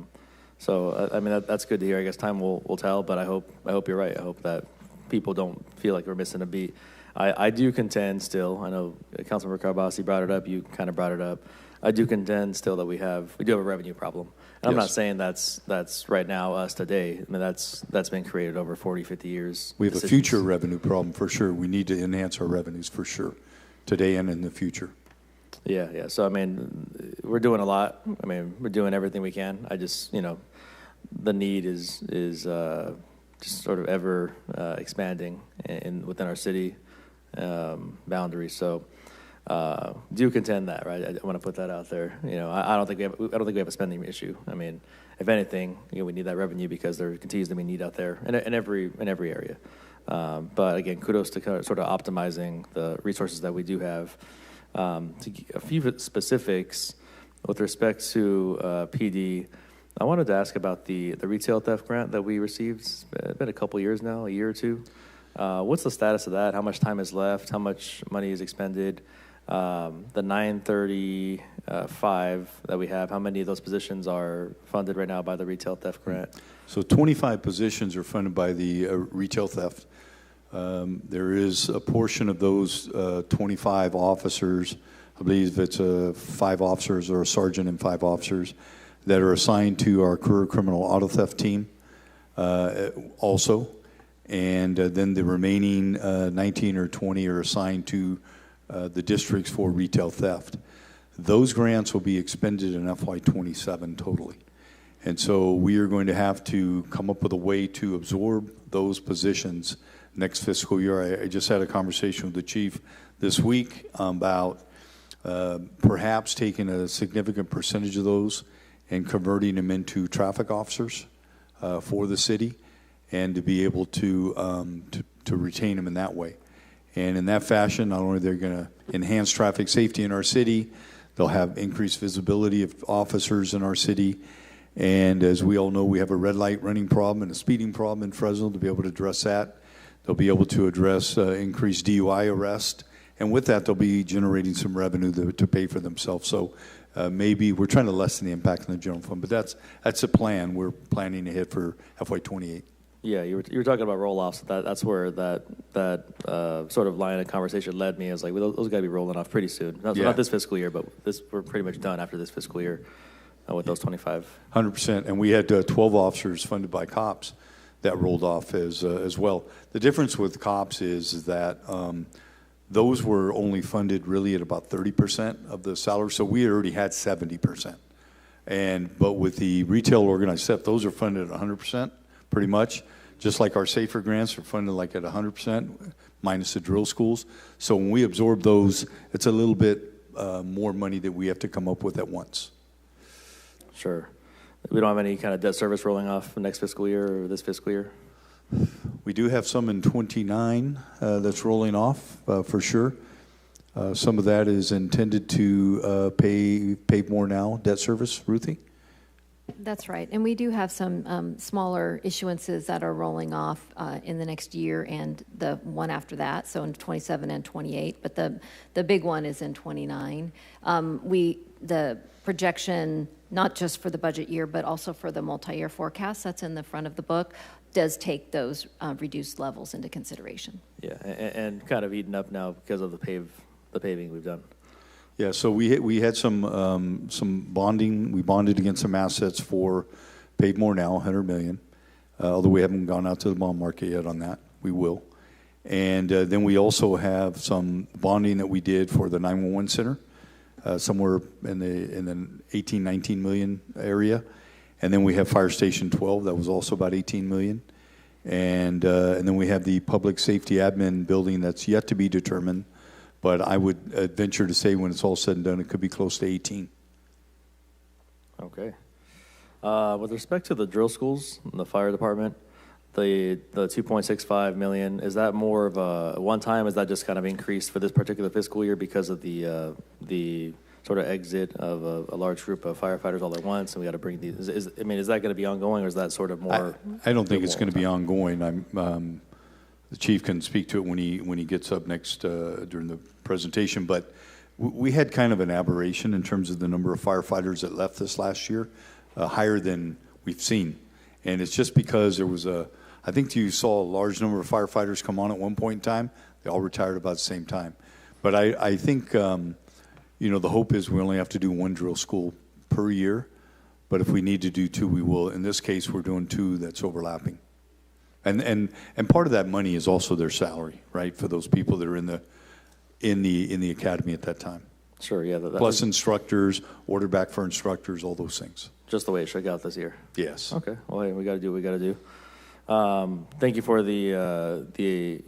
So I mean, that's good to hear. I guess time will tell, but I hope you're right. I hope that people don't feel like we're missing a beat. I do contend still. I know Councilmember Carbasi brought it up. You kind of brought it up. I do contend still that we do have a revenue problem. And I'm not saying that's right now us today. I mean, that's been created over 40, 50 years. We have a future revenue problem for sure. We need to enhance our revenues for sure, today and in the future. Yeah. So I mean, we're doing a lot. I mean, we're doing everything we can. I just, the need is just sort of ever expanding within our city boundaries. So do contend that, right? I want to put that out there. I don't think we have a spending issue. I mean, if anything, we need that revenue because there continues to be need out there in every area. But again, kudos to sort of optimizing the resources that we do have. A few specifics with respect to PD. I wanted to ask about the retail theft grant that we received. It's been a couple years now, a year or two. What's the status of that? How much time is left? How much money is expended? The 935 that we have, how many of those positions are funded right now by the retail theft grant? So 25 positions are funded by the retail theft. There is a portion of those 25 officers, I believe it's 5 officers or a sergeant and 5 officers, that are assigned to our career criminal auto theft team also. And then the remaining 19 or 20 are assigned to the districts for retail theft. Those grants will be expended in FY27 totally. And so we are going to have to come up with a way to absorb those positions next fiscal year. I just had a conversation with the chief this week about perhaps taking a significant percentage of those and converting them into traffic officers for the city, and to be able to retain them in that way. And in that fashion, not only they're going to enhance traffic safety in our city, they'll have increased visibility of officers in our city. And as we all know, we have a red light running problem and a speeding problem in Fresno. To be able to address that, they'll be able to address increased DUI arrest. And with that, they'll be generating some revenue to pay for themselves. So maybe we're trying to lessen the impact on the general fund, but that's a plan we're planning to hit for FY28. Yeah, you were talking about roll-offs. That's where that sort of line of conversation led me. I was like, well, those got to be rolling off pretty soon. Not this fiscal year, but we're pretty much done after this fiscal year with those 25. 100%. And we had 12 officers funded by cops that rolled off as well. The difference with cops is that those were only funded really at about 30% of the salary. So we already had 70%. But with the retail organized theft, those are funded at 100%. Pretty much, just like our SAFER grants are funded like at 100%, minus the drill schools. So when we absorb those, it's a little bit more money that we have to come up with at once. Sure. We don't have any kind of debt service rolling off next fiscal year or this fiscal year? We do have some in 29 that's rolling off for sure. Some of that is intended to pay more now debt service, Ruthie? That's right. And we do have some smaller issuances that are rolling off in the next year and the one after that, so in 27 and 28. But the big one is in 29. The projection, not just for the budget year, but also for the multi-year forecast that's in the front of the book, does take those reduced levels into consideration. Yeah, and kind of eaten up now because of the paving we've done. Yeah, so we had some bonding. We bonded against some assets for paid more now, $100 million. Although we haven't gone out to the bond market yet on that, we will. And then we also have some bonding that we did for the 911 center, somewhere in the 18, 19 million area. And then we have Fire Station 12, that was also about 18 million. And then we have the public safety admin building that's yet to be determined. But I would venture to say when it's all said and done, it could be close to 18. Okay. With respect to the drill schools and the fire department, the 2.65 million, is that more of a one-time? Is that just kind of increased for this particular fiscal year because of the sort of exit of a large group of firefighters all at once, and we got to bring these. Is that going to be ongoing, or is that sort of more? I don't think it's going to be ongoing. The chief can speak to it when he gets up next during the presentation. But we had kind of an aberration in terms of the number of firefighters that left this last year, higher than we've seen, and it's just because there was I think you saw a large number of firefighters come on at one point in time. They all retired about the same time. But I think, the hope is we only have to do one drill school per year. But if we need to do two, we will. In this case, we're doing two that's overlapping. And part of that money is also their salary, right, for those people that are in the academy at that time. Sure, yeah. Plus instructors, order back for instructors, all those things. Just the way it shook out this year. Yes. Okay. Well, hey, we got to do what we got to do. Thank you for the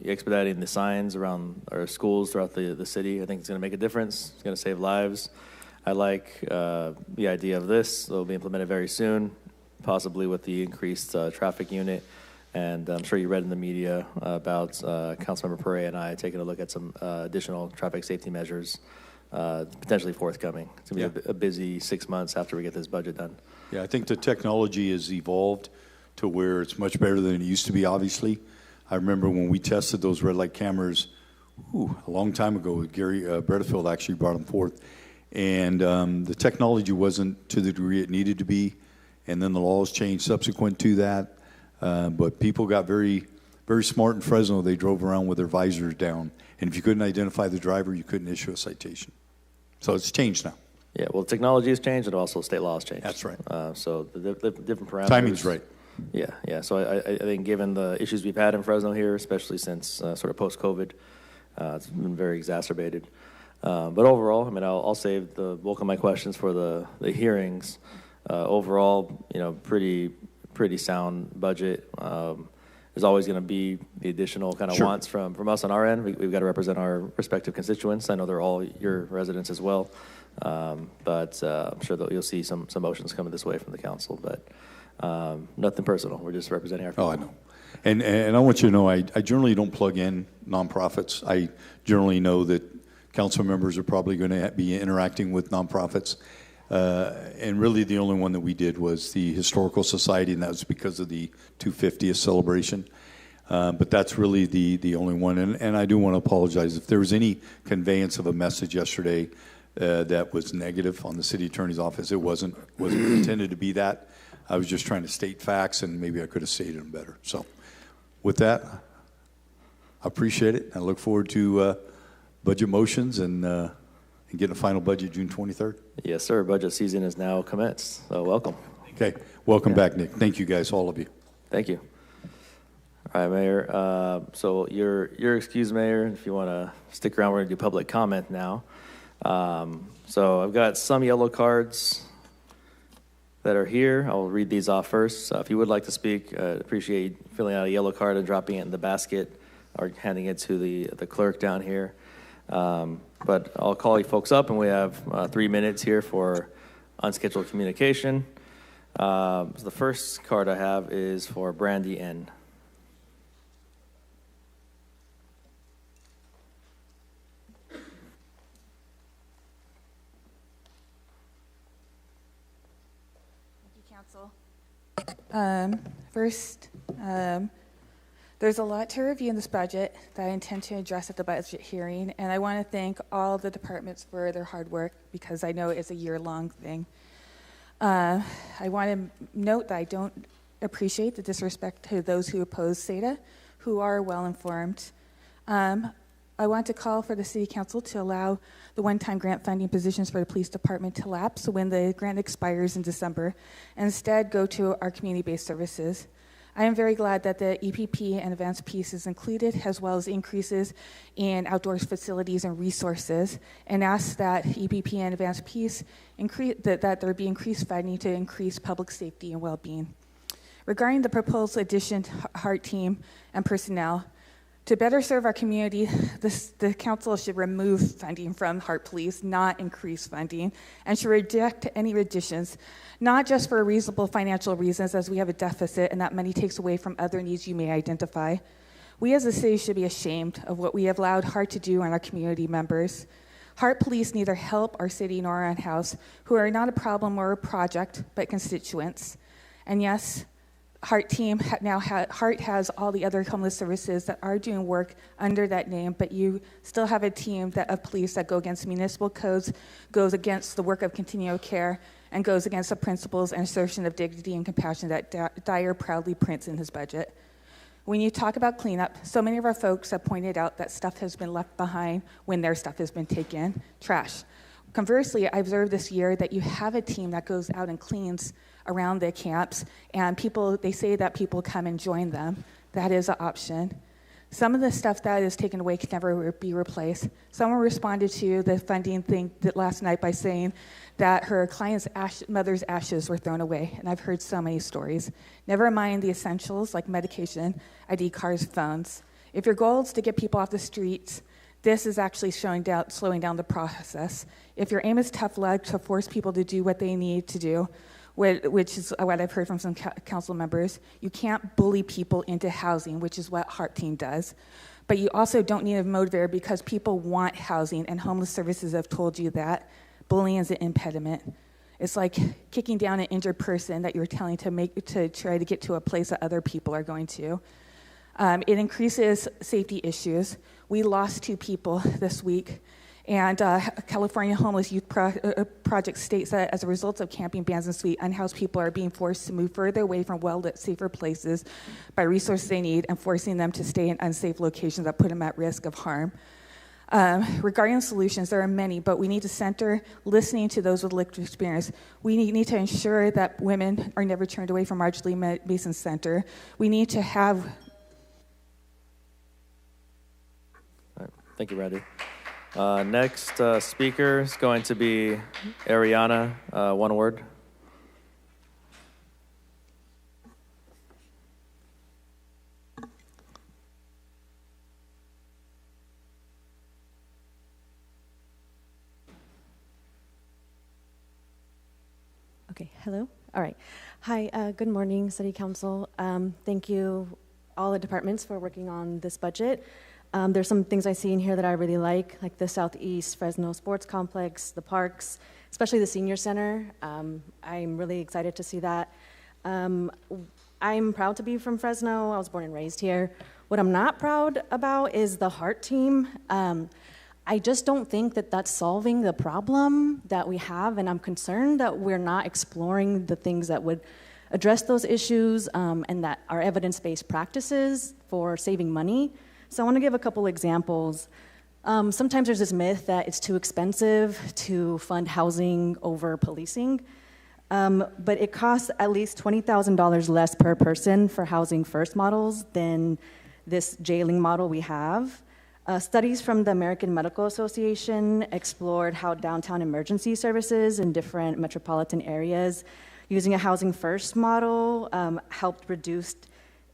expediting the signs around our schools throughout the city. I think it's going to make a difference. It's going to save lives. I like the idea of this. It'll be implemented very soon, possibly with the increased traffic unit. And I'm sure you read in the media about Councilmember Perea and I taking a look at some additional traffic safety measures potentially forthcoming. It's going to be a busy 6 months after we get this budget done. Yeah, I think the technology has evolved to where it's much better than it used to be, obviously. I remember when we tested those red light cameras a long time ago. Gary Bredefield actually brought them forth. And the technology wasn't to the degree it needed to be. And then the laws changed subsequent to that. But people got very, very smart in Fresno. They drove around with their visors down. And if you couldn't identify the driver, you couldn't issue a citation. So it's changed now. Yeah, well, technology has changed and also state laws changed. That's right. So the different parameters. Timing's right. Yeah. So I think given the issues we've had in Fresno here, especially since sort of post-COVID, it's been very exacerbated. But overall, I'll save the bulk of my questions for the hearings. Overall, pretty sound budget. There's always going to be the additional kind of wants from us on our end. We've got to represent our respective constituents. I know they're all your residents as well. But I'm sure that you'll see some motions coming this way from the council. But nothing personal. We're just representing our people. Oh, I know. And I want you to know, I generally don't plug in nonprofits. I generally know that council members are probably going to be interacting with nonprofits. And really the only one that we did was the Historical Society, and that was because of the 250th celebration. But that's really the only one. And I do want to apologize. If there was any conveyance of a message yesterday that was negative on the city attorney's office, it wasn't intended to be that. I was just trying to state facts, and maybe I could have stated them better. So with that, I appreciate it. I look forward to budget motions and getting a final budget June 23rd. Yes, sir. Budget season is now commenced. So welcome. Okay. Welcome back, Nick. Thank you, guys, all of you. Thank you. All right, Mayor. So you're excused, Mayor. If you want to stick around, we're going to do public comment now. So I've got some yellow cards that are here. I'll read these off first. If you would like to speak, appreciate filling out a yellow card and dropping it in the basket or handing it to the clerk down here. But I'll call you folks up, and we have 3 minutes here for unscheduled communication. So the first card I have is for Brandy N. First, there's a lot to review in this budget that I intend to address at the budget hearing, and I want to thank all the departments for their hard work because I know it's a year-long thing. I want to note that I don't appreciate the disrespect to those who oppose SETA, who are well-informed. I want to call for the City Council to allow the one-time grant funding positions for the police department to lapse when the grant expires in December, and instead go to our community-based services. I am very glad that the EPP and Advanced Peace is included, as well as increases in outdoor facilities and resources, and ask that EPP and Advanced Peace that there be increased funding to increase public safety and well-being. Regarding the proposed addition to HART team and personnel, to better serve our community, the council should remove funding from HART Police, not increase funding, and should reject any additions, not just for reasonable financial reasons, as we have a deficit and that money takes away from other needs you may identify. We as a city should be ashamed of what we have allowed HART to do on our community members. Heart Police neither help our city nor our house, who are not a problem or a project, but constituents. And yes, Heart Team Heart has all the other homeless services that are doing work under that name, but you still have a team of police that go against municipal codes, goes against the work of continual care, and goes against the principles and assertion of dignity and compassion that Dyer proudly prints in his budget. When you talk about cleanup, so many of our folks have pointed out that stuff has been left behind when their stuff has been taken, trash. Conversely, I observed this year that you have a team that goes out and cleans around the camps, and they say that people come and join them. That is an option. Some of the stuff that is taken away can never be replaced. Someone responded to the funding thing last night by saying that her client's mother's ashes were thrown away, and I've heard so many stories. Never mind the essentials like medication, ID cards, phones. If your goal is to get people off the streets, this is actually slowing down the process. If your aim is tough luck to force people to do what they need to do, which is what I've heard from some council members, you can't bully people into housing, which is what Heart Team does. But you also don't need a motivator because people want housing, and homeless services have told you that. Bullying is an impediment. It's like kicking down an injured person that you're telling to try to get to a place that other people are going to. It increases safety issues. We lost 2 people this week, and California Homeless Youth Project states that as a result of camping bans and suite, unhoused people are being forced to move further away from well-lit, safer places by resources they need and forcing them to stay in unsafe locations that put them at risk of harm. Regarding solutions, there are many, but we need to center listening to those with lived experience. We need to ensure that women are never turned away from Marjorie Mason Center. We need to have... All right. Thank you, Randy. Next speaker is going to be Ariana, 1 word. Okay, hello. All right. Hi, good morning, City Council. Thank you, all the departments, for working on this budget. There's some things I see in here that I really like the Southeast Fresno Sports Complex, the parks, especially the senior center. I'm really excited to see that. I'm proud to be from Fresno. I was born and raised here. What I'm not proud about is the Heart Team. I just don't think that that's solving the problem that we have, and I'm concerned that we're not exploring the things that would address those issues and that are evidence-based practices for saving money. So I want to give a couple examples. Sometimes there's this myth that it's too expensive to fund housing over policing, but it costs at least $20,000 less per person for housing first models than this jailing model we have. Studies from the American Medical Association explored how downtown emergency services in different metropolitan areas using a housing first model helped reduce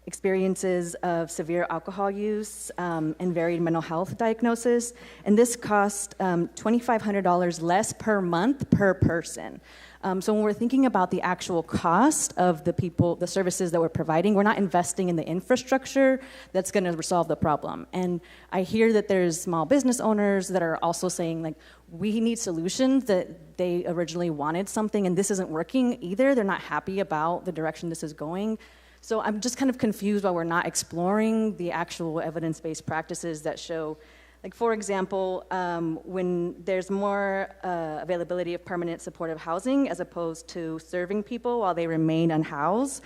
experiences of severe alcohol use and varied mental health diagnosis. And this cost $2,500 less per month per person. So when we're thinking about the actual cost of the services that we're providing, we're not investing in the infrastructure that's going to resolve the problem. And I hear that there's small business owners that are also saying, we need solutions, that they originally wanted something and this isn't working either. They're not happy about the direction this is going. So I'm just kind of confused why we're not exploring the actual evidence-based practices that show, for example, when there's more availability of permanent supportive housing as opposed to serving people while they remain unhoused.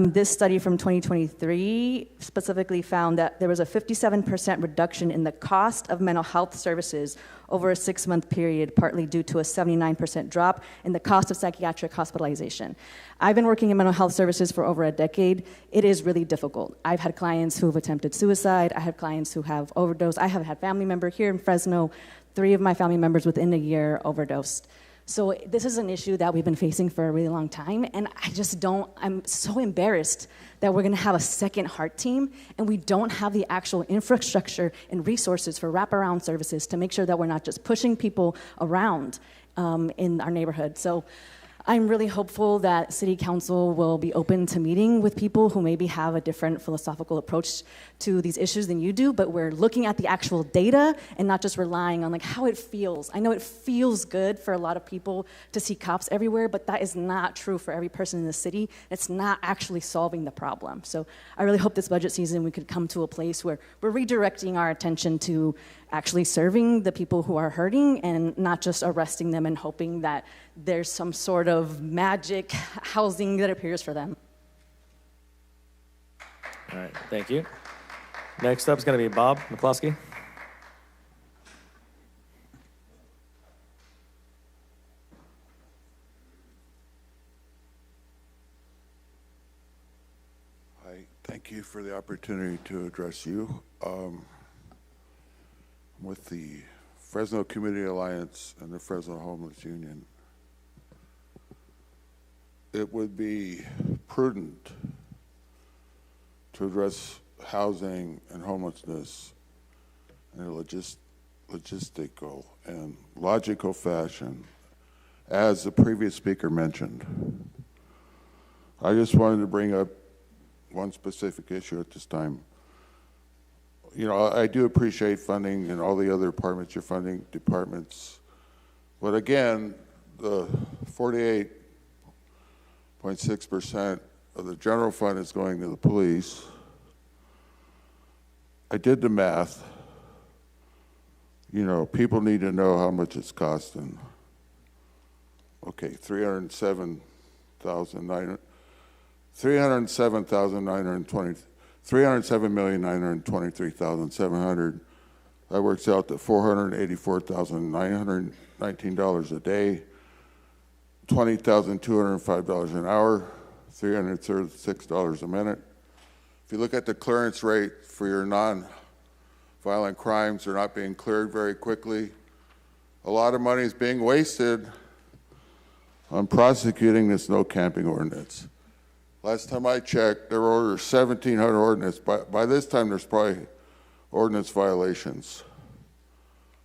This study from 2023 specifically found that there was a 57% reduction in the cost of mental health services over a 6-month period, partly due to a 79% drop in the cost of psychiatric hospitalization. I've been working in mental health services for over a decade. It is really difficult. I've had clients who have attempted suicide. I have clients who have overdosed. I have had family members here in Fresno. 3 of my family members within a year overdosed. So this is an issue that we've been facing for a really long time, and I'm so embarrassed that we're gonna have a second Heart Team, and we don't have the actual infrastructure and resources for wraparound services to make sure that we're not just pushing people around in our neighborhood. So I'm really hopeful that City Council will be open to meeting with people who maybe have a different philosophical approach to these issues than you do, but we're looking at the actual data and not just relying on like how it feels. I know it feels good for a lot of people to see cops everywhere, but that is not true for every person in the city. It's not actually solving the problem. So I really hope this budget season we could come to a place where we're redirecting our attention to actually serving the people who are hurting and not just arresting them and hoping that there's some sort of magic housing that appears for them. All right, thank you. Next up is going to be Bob McCloskey. Hi, thank you for the opportunity to address you. With the Fresno Community Alliance and the Fresno Homeless Union, it would be prudent to address housing and homelessness in a logistical and logical fashion, as the previous speaker mentioned. I just wanted to bring up one specific issue at this time. You know, I do appreciate funding and all the other departments you're funding, but again, the 48.6% of the general fund is going to the police. I did the math. You know, people need to know how much it's costing. Okay, $307,923,700. That works out to $484,919 a day, $20,205 an hour, $336 a minute. If you look at the clearance rate for your non-violent crimes, they're not being cleared very quickly. A lot of money is being wasted on prosecuting this no camping ordinance. Last time I checked, there were over 1,700 ordinance. By this time, there's probably ordinance violations.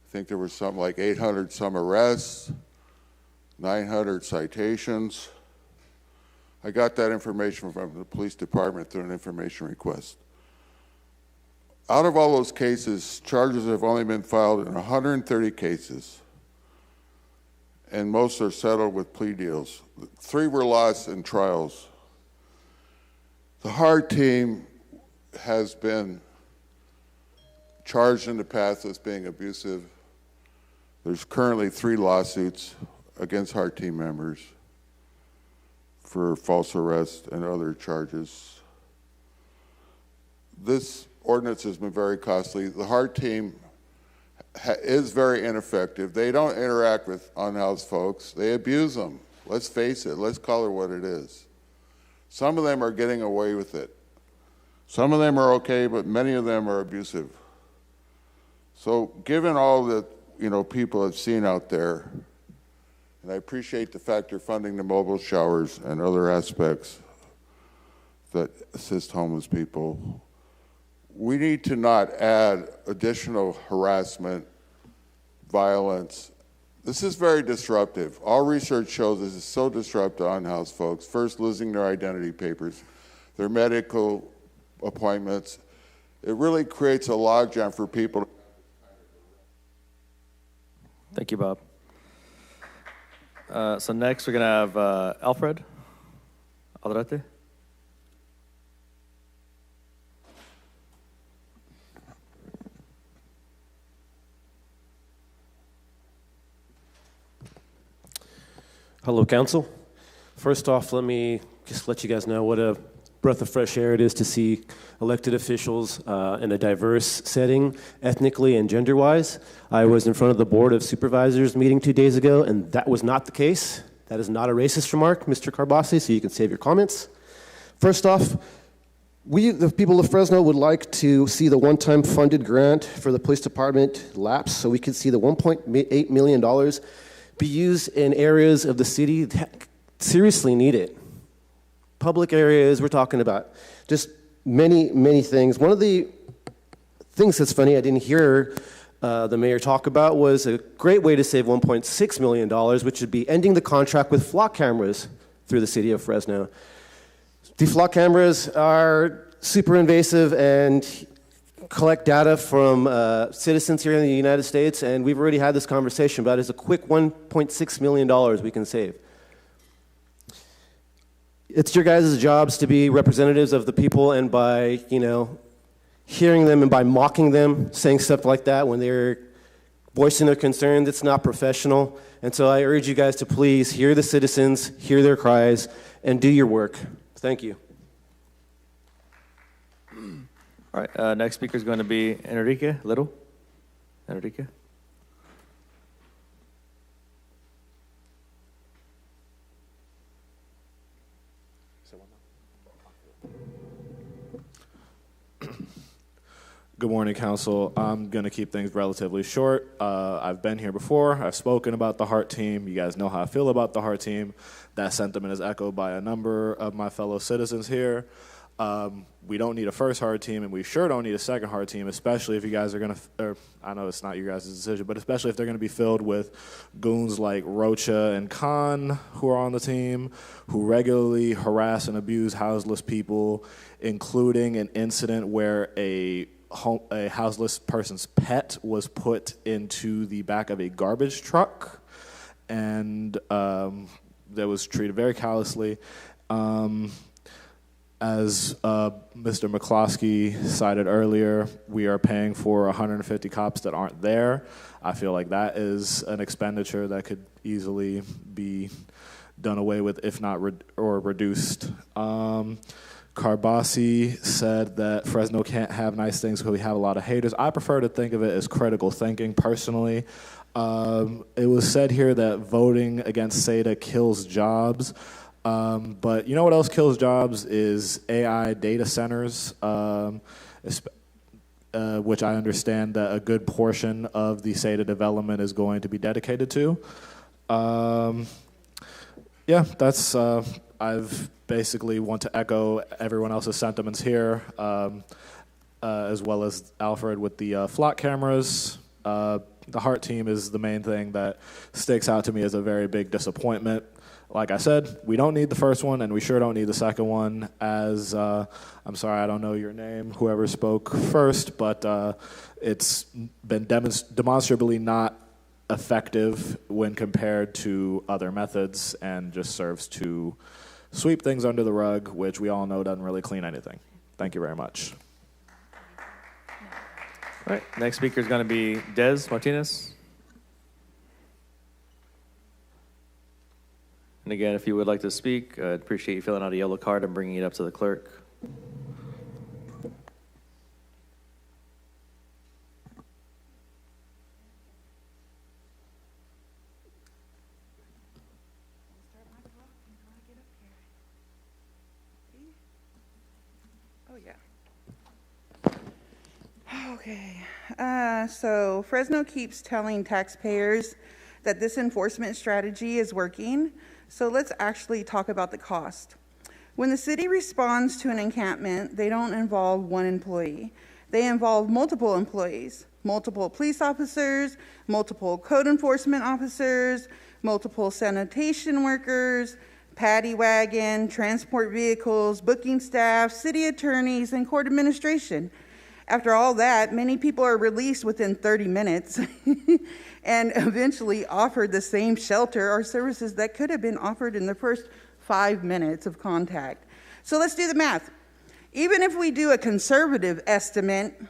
I think there was something like 800 some arrests, 900 citations. I got that information from the police department through an information request. Out of all those cases, charges have only been filed in 130 cases, and most are settled with plea deals. 3 were lost in trials. The HARD team has been charged in the past as being abusive. There's currently 3 lawsuits against HARD team members for false arrest and other charges. This ordinance has been very costly. The HARD team is very ineffective. They don't interact with unhoused folks. They abuse them. Let's face it. Let's call it what it is. Some of them are getting away with it. Some of them are okay, but many of them are abusive. So given all that, you know, people have seen out there, and I appreciate the fact you're funding the mobile showers and other aspects that assist homeless people, we need to not add additional harassment, violence. This is very disruptive. All research shows this is so disruptive to unhoused folks. First, losing their identity papers, their medical appointments. It really creates a logjam for people. Thank you, Bob. So next, we're going to have Alfred Alderete. Hello, Council. First off, let me just let you guys know what a breath of fresh air it is to see elected officials in a diverse setting, ethnically and gender-wise. I was in front of the Board of Supervisors meeting 2 days ago, and that was not the case. That is not a racist remark, Mr. Carbasi, so you can save your comments. First off, we, the people of Fresno, would like to see the one-time funded grant for the police department lapse so we could see the $1.8 million be used in areas of the city that seriously need it. Public areas, we're talking about just many, many things. One of the things that's funny, I didn't hear the mayor talked about was a great way to save $1.6 million, which would be ending the contract with flock cameras through the city of Fresno. The flock cameras are super invasive and collect data from citizens here in the United States, and we've already had this conversation about it. It's a quick $1.6 million we can save. It's your guys' jobs to be representatives of the people, and by, hearing them and by mocking them, saying stuff like that when they're voicing their concerns, it's not professional. And so I urge you guys to please hear the citizens, hear their cries, and do your work. Thank you. All right, next speaker is going to be Enrique Little. Enrique. Good morning, Council. I'm going to keep things relatively short. I've been here before. I've spoken about the Heart Team. You guys know how I feel about the Heart Team. That sentiment is echoed by a number of my fellow citizens here. We don't need a first Heart Team, and we sure don't need a second Heart Team, especially if you guys are going to, I know it's not your guys' decision, but especially if they're going to be filled with goons like Rocha and Khan, who are on the team, who regularly harass and abuse houseless people, including an incident where a houseless person's pet was put into the back of a garbage truck, and that was treated very callously. As Mr. McCloskey cited earlier, we are paying for 150 cops that aren't there. I feel like that is an expenditure that could easily be done away with, if not reduced. Carbasi said that Fresno can't have nice things because we have a lot of haters. I prefer to think of it as critical thinking, personally. It was said here that voting against SEDA kills jobs. But you know what else kills jobs is AI data centers, which I understand that a good portion of the SEDA development is going to be dedicated to. Yeah, that's... I've basically want to echo everyone else's sentiments here, as well as Alfred with the flock cameras. The Heart Team is the main thing that sticks out to me as a very big disappointment. Like I said, we don't need the first one, and we sure don't need the second one. As I'm sorry, I don't know your name, whoever spoke first, but it's been demonstrably not effective when compared to other methods, and just serves to sweep things under the rug, which we all know doesn't really clean anything. Thank you very much. All right, next speaker is going to be Des Martinez. And again, if you would like to speak, I'd appreciate you filling out a yellow card and bringing it up to the clerk. Okay, so Fresno keeps telling taxpayers that this enforcement strategy is working, so let's actually talk about the cost. When the city responds to an encampment, they don't involve one employee. They involve multiple employees, multiple police officers, multiple code enforcement officers, multiple sanitation workers, paddy wagon, transport vehicles, booking staff, city attorneys, and court administration. After all that, many people are released within 30 minutes and eventually offered the same shelter or services that could have been offered in the first 5 minutes of contact. So let's do the math. Even if we do a conservative estimate,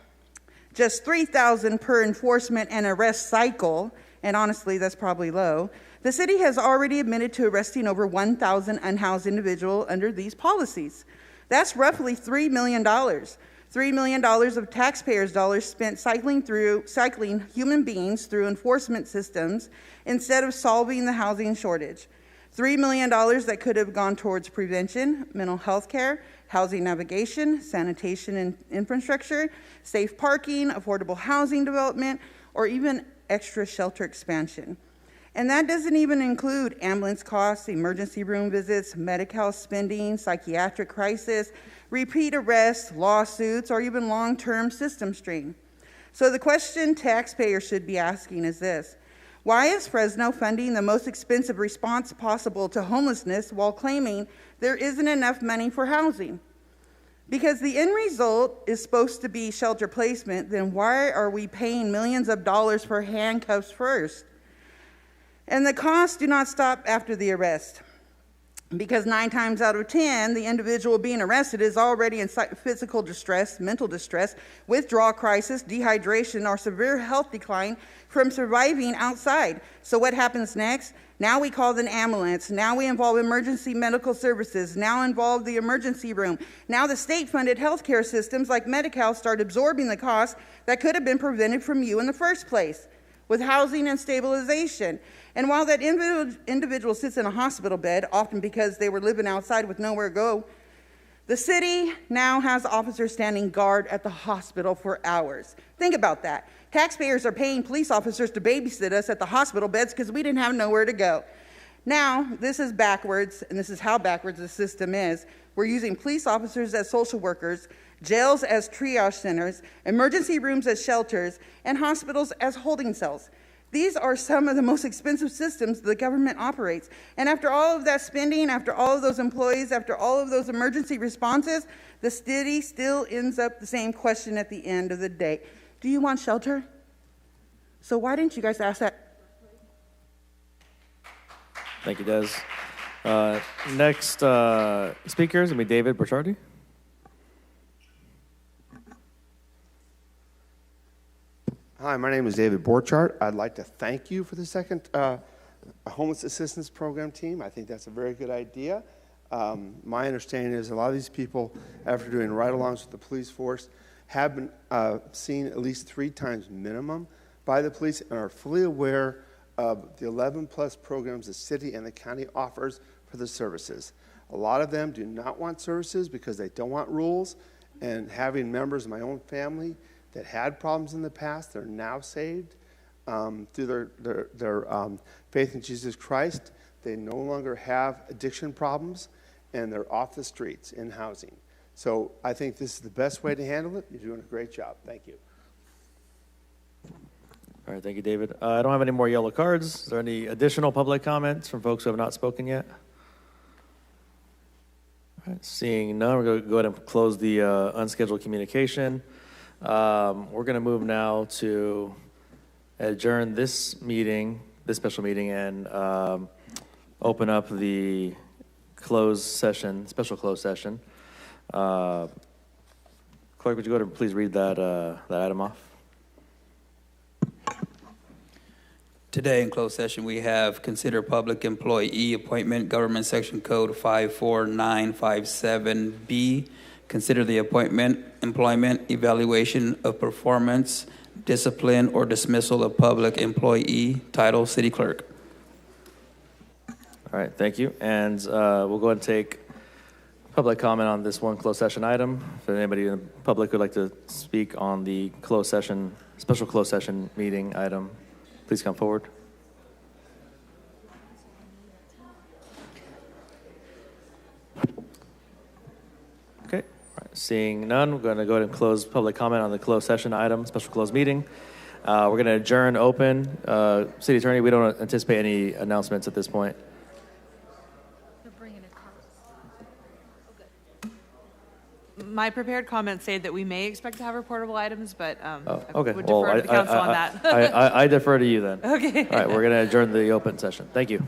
just $3,000 per enforcement and arrest cycle, and honestly, that's probably low, the city has already admitted to arresting over 1,000 unhoused individuals under these policies. That's roughly $3 million. $3 million of taxpayers' dollars spent cycling human beings through enforcement systems instead of solving the housing shortage. $3 million that could have gone towards prevention, mental health care, housing navigation, sanitation and infrastructure, safe parking, affordable housing development, or even extra shelter expansion. And that doesn't even include ambulance costs, emergency room visits, Medi-Cal spending, psychiatric crisis, repeat arrests, lawsuits, or even long-term system strain. So the question taxpayers should be asking is this: why is Fresno funding the most expensive response possible to homelessness while claiming there isn't enough money for housing? Because the end result is supposed to be shelter placement, then why are we paying millions of dollars for handcuffs first? And the costs do not stop after the arrest, because 9 times out of 10, the individual being arrested is already in physical distress, mental distress, withdrawal crisis, dehydration, or severe health decline from surviving outside. So what happens next? Now we call an ambulance. Now we involve emergency medical services. Now involve the emergency room. Now the state-funded healthcare systems like Medi-Cal start absorbing the costs that could have been prevented from you in the first place with housing and stabilization. And while that individual sits in a hospital bed, often because they were living outside with nowhere to go, the city now has officers standing guard at the hospital for hours. Think about that. Taxpayers are paying police officers to babysit us at the hospital beds because we didn't have nowhere to go. Now, this is backwards, and this is how backwards the system is. We're using police officers as social workers, jails as triage centers, emergency rooms as shelters, and hospitals as holding cells. These are some of the most expensive systems the government operates. And after all of that spending, after all of those employees, after all of those emergency responses, the city still ends up the same question at the end of the day. Do you want shelter? So why didn't you guys ask that? Thank you, Des. Next speaker is going to be David Burchardi. Hi, my name is David Borchardt. I'd like to thank you for the second homeless assistance program team. I think that's a very good idea. My understanding is a lot of these people, after doing ride-alongs with the police force, have been seen at least 3 times minimum by the police and are fully aware of the 11-plus programs the city and the county offers for the services. A lot of them do not want services because they don't want rules, and having members of my own family that had problems in the past, they're now saved through their faith in Jesus Christ. They no longer have addiction problems, and they're off the streets in housing. So I think this is the best way to handle it. You're doing a great job. Thank you. All right, thank you, David. I don't have any more yellow cards. Is there any additional public comments from folks who have not spoken yet? All right, seeing none, we're going to go ahead and close the unscheduled communication. We're going to move now to adjourn this meeting, this special meeting, and open up the closed session, special closed session. Clerk, would you go ahead and please read that item off? Today in closed session, we have consider public employee appointment, government section code 54957B. Consider the appointment, employment, evaluation of performance, discipline, or dismissal of public employee. Title, City Clerk. All right, thank you. And we'll go ahead and take public comment on this one closed session item. If anybody in the public would like to speak on the closed session, special closed session meeting item, please come forward. Okay, all right. Seeing none, we're going to go ahead and close public comment on the closed session item, special closed meeting. We're going to adjourn open. City Attorney, we don't anticipate any announcements at this point. My prepared comments say that we may expect to have reportable items, but Okay. I would defer to the council on that. I defer to you then. Okay. All right, we're going to adjourn the open session. Thank you.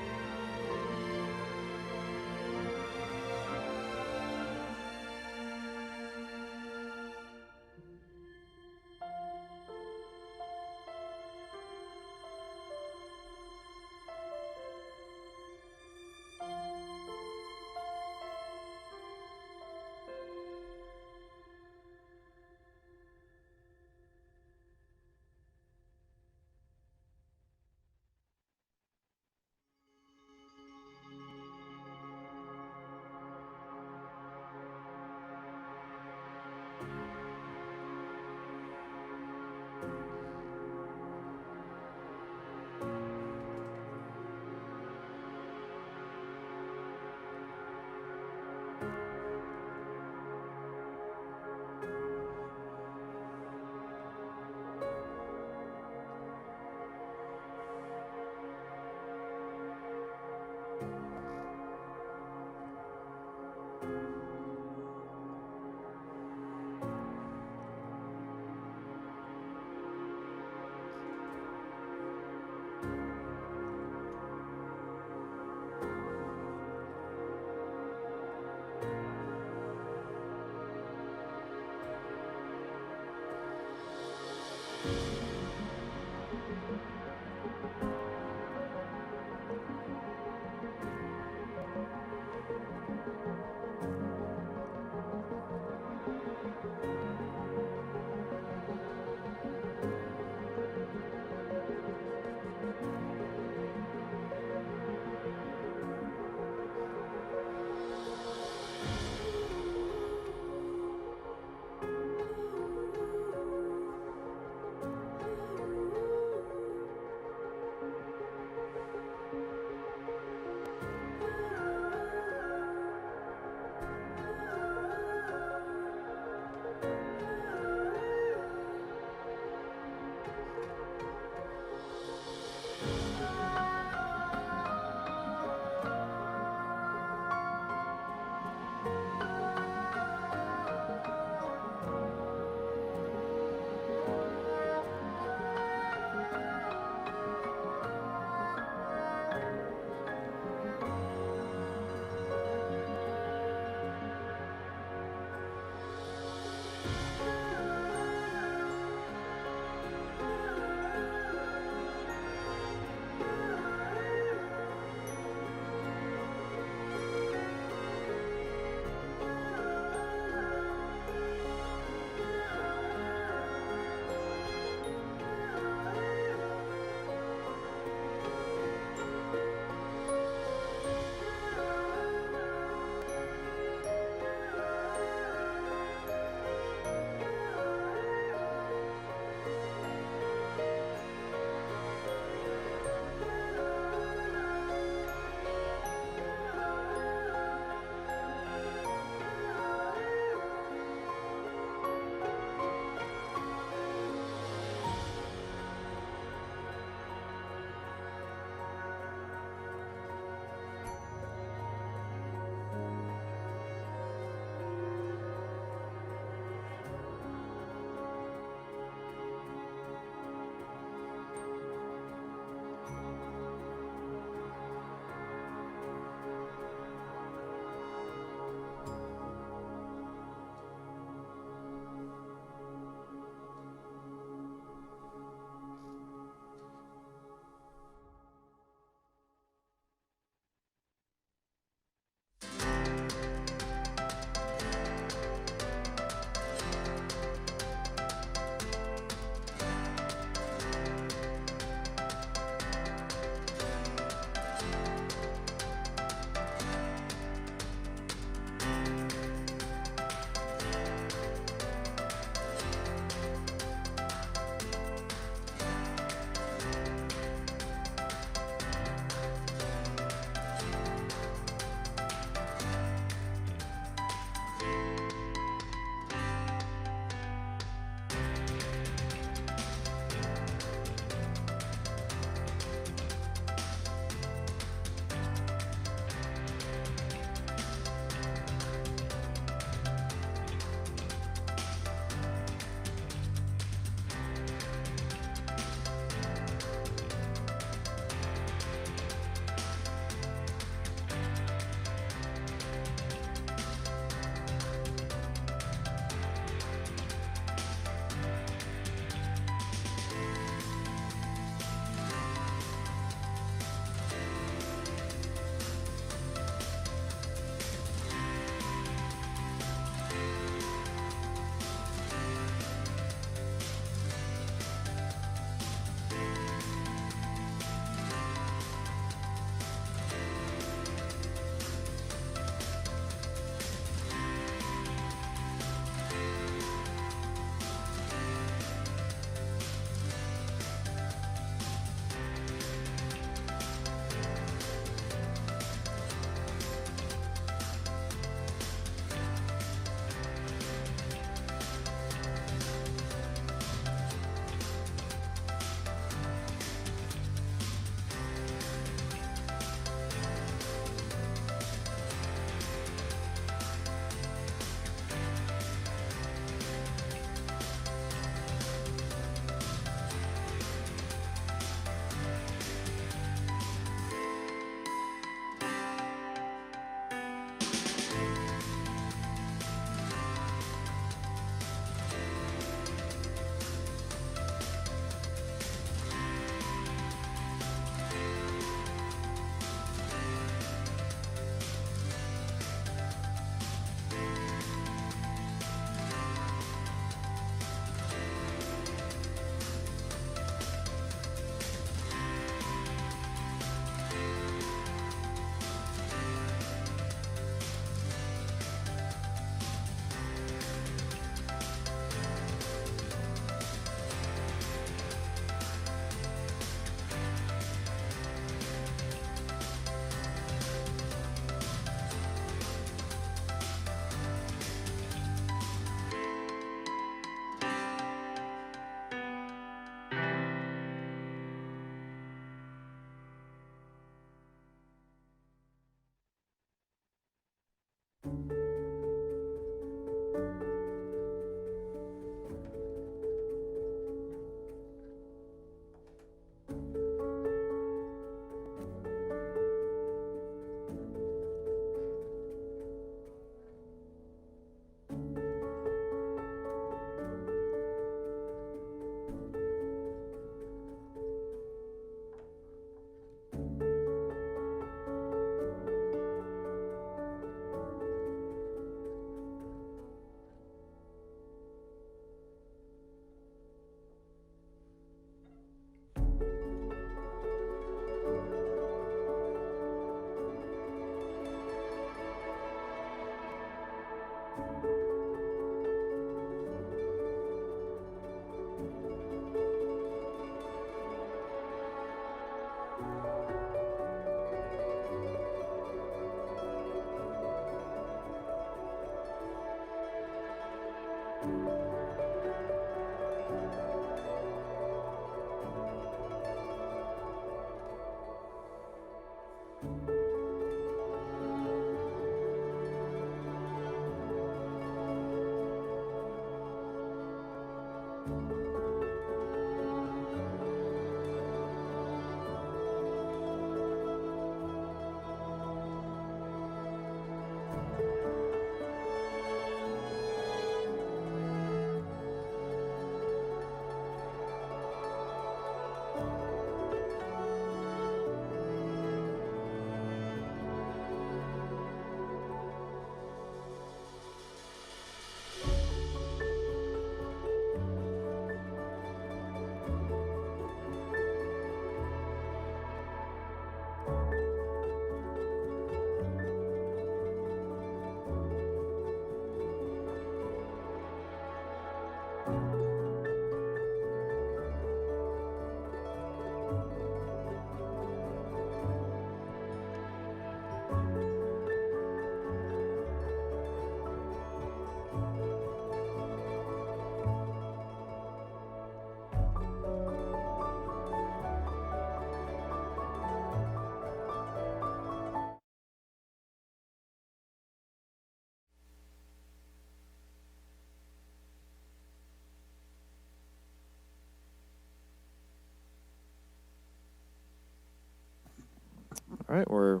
All right, we're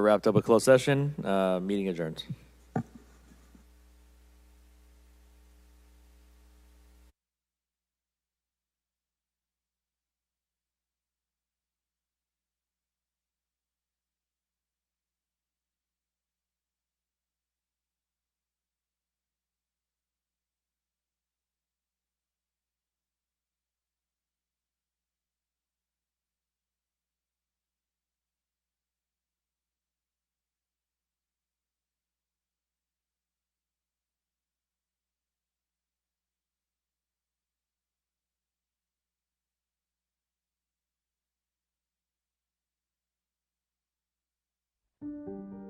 wrapped up with closed session. Meeting adjourned. Thank you.